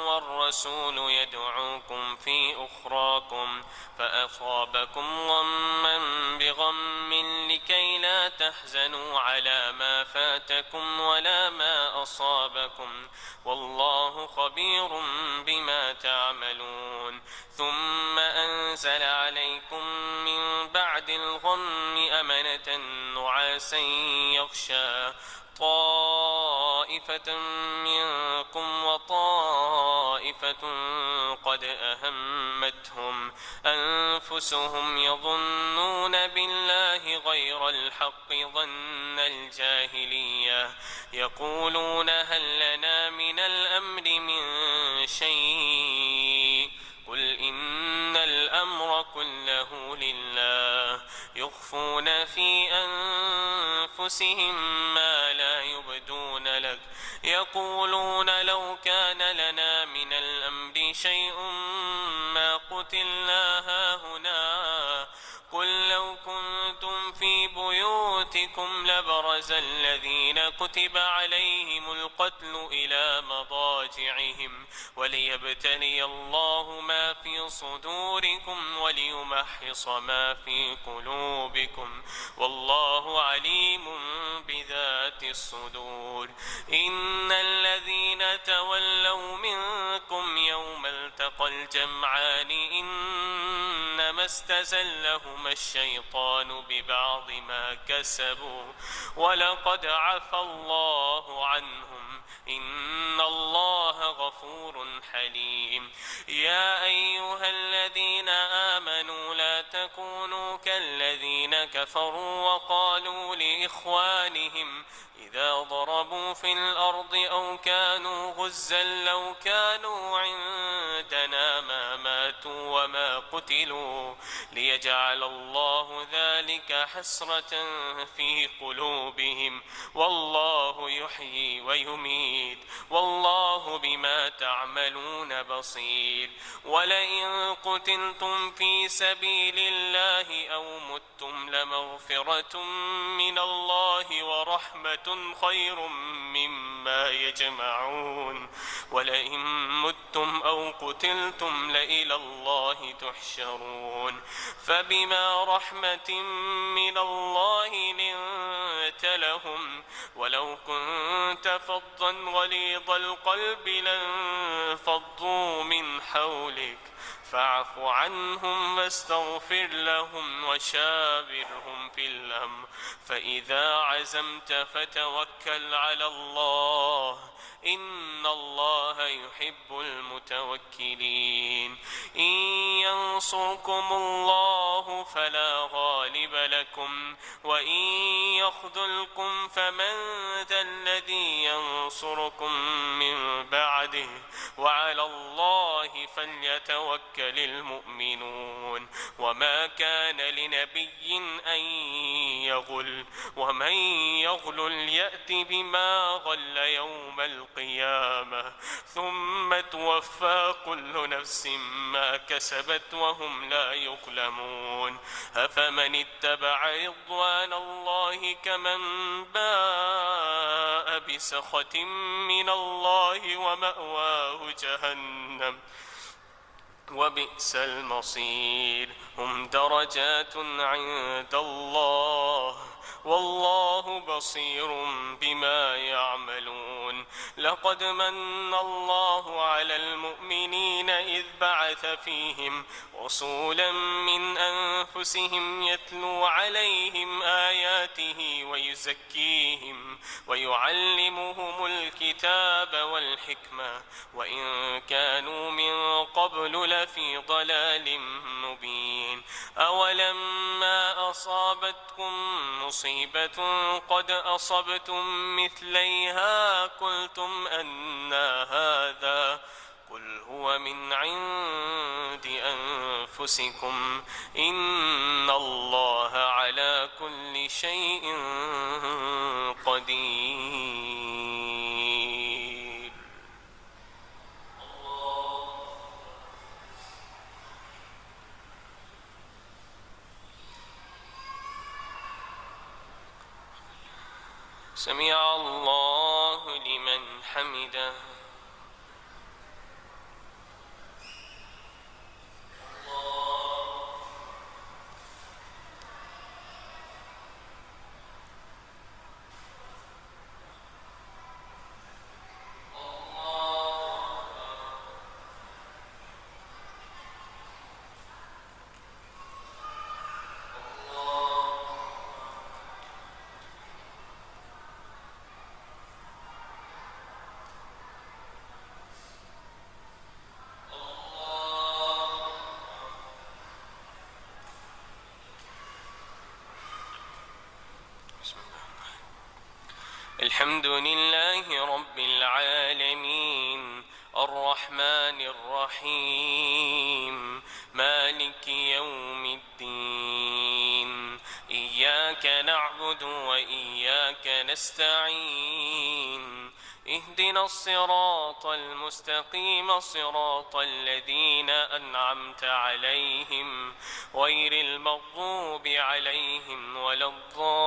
والرسول يدعوكم في أخراكم فأصابكم غما بغم لكي لا تحزنوا على ما فاتكم ولا ما أصابكم والله خبير بما تعملون. ثم أنزل عليكم من بعد الغم أمنة نعاسا يغشى طائفة منكم وطائفة قد أهمتهم أنفسهم يظنون بالله غير الحق ظن الجاهلية يقولون هل لنا من الأمر من شيء قل إن الأمر كله لله يخفون في أنفسهم ما لا يبدون لك يقولون لو كان لنا من الأمر شيء ما قتلنا هاهنا قل لو كنتم في بيوتكم لبرز الذين كتب عليهم القتل إلى مضاجعهم وليبتلي الله ما في صدوركم وليمحص ما في قلوبكم والله عليم بذات الصدور. إن الذين تولوا منكم يوم التقى الجمعان إنما استزلهما الشيطان ببعض ما كسبوا ولقد عفى الله عنهم إن الله غفور حليم. يا أيها الذين آمنوا لا تكونوا كالذين كفروا وقالوا لإخوانهم إذا ضربوا في الأرض أو كانوا غزا لو كانوا عندنا ما ماتوا وما قتلوا ليجعل الله ذلك حسرة في قلوبهم والله يحيي ويميت والله بما تعملون بصير. ولئن قتلتم في سبيل الله أو متم لمغفرة من الله ورحمة خير مما يجمعون. ولئن متم أو قتلتم لإلى الله تحشرون. فبما رحمة من الله لنت لهم ولو كنت فظا غليظ القلب لانفضوا من حولك فاعف عنهم واستغفر لهم وشاورهم في الأمر فإذا عزمت فتوكل على الله إن الله يحب المتوكلين. إن ينصركم الله فلا غالب لكم وإن يخذلكم فمن ذا الذي ينصركم من بعده وعلى الله فليتوكل المؤمنون. وما كان لنبي أن يغل ومن يغل يأت بما غل يوم القيامة ثم توفى كل نفس ما كسبت وهم لا يظلمون. أفمن اتبع رضوان الله كمن باء بسخط من الله ومأواه جهنم وبئس المصير. هم درجات عند الله والله بصير بما يعملون. لقد من الله على المؤمنين إذ بعث فيهم رسولا من أنفسهم يتلو عليهم آياته ويزكيهم ويعلمهم الكتاب والحكمة وإن كانوا من قبل لفي ضلال مبين. أولما أصابتكم مصيبة قد أصبتم مثليها قلتم أنى هذا قل هو من عند أنفسكم إن الله على كل شيء قدير. سمع الله لمن حمده. الحمد لله رب العالمين الرحمن الرحيم مالك يوم الدين. إياك نعبد وإياك نستعين. اهدنا الصراط المستقيم صراط الذين أنعمت عليهم غير المغضوب عليهم ولا الضالين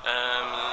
آمين.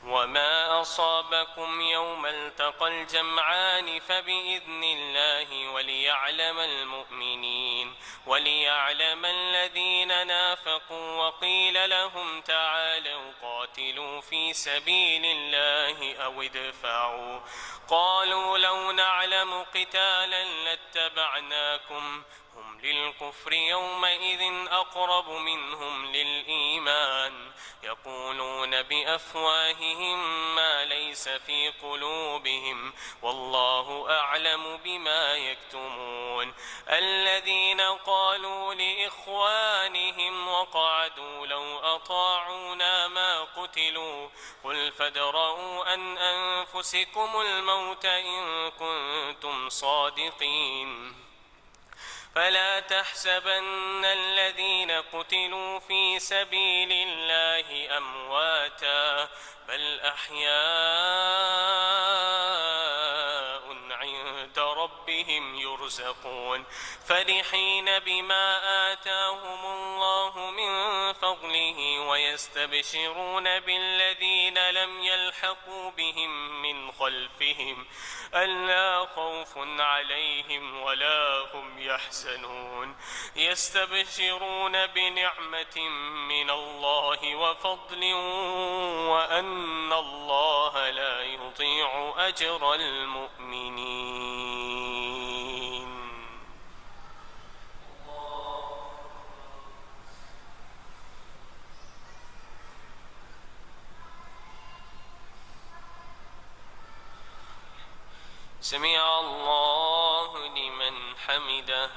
وما أصابكم يوم التقى الجمعان فبإذن الله وليعلم المؤمنين وليعلم الذين نافقوا. وقيل لهم تعالوا قاتلوا في سبيل الله أو ادفعوا. قالوا لو نعلم قتالا لاتبعناكم. هم للكفر يومئذ أقرب منهم للإيمان يقولون بأفواههم ما ليس في قلوبهم والله أعلم بما يكتمون. الذين قالوا لإخوانهم وقعدوا لو أطاعونا ما قتلوا قل فادرءوا عن أنفسكم الموت إن كنتم صادقين. فلا تحسبن الذين قتلوا في سبيل الله أمواتا بل أحياء عند ربهم يرزقون فرحين بما آتاهم الله من فضله ويستبشرون بالذين لم يلحقوا بهم من خلفهم ألا خوف عليهم ولا هم يحزنون. يستبشرون بنعمة من الله وفضل وأن الله لا يضيع أجر المؤمنين. سمع الله لمن حمده.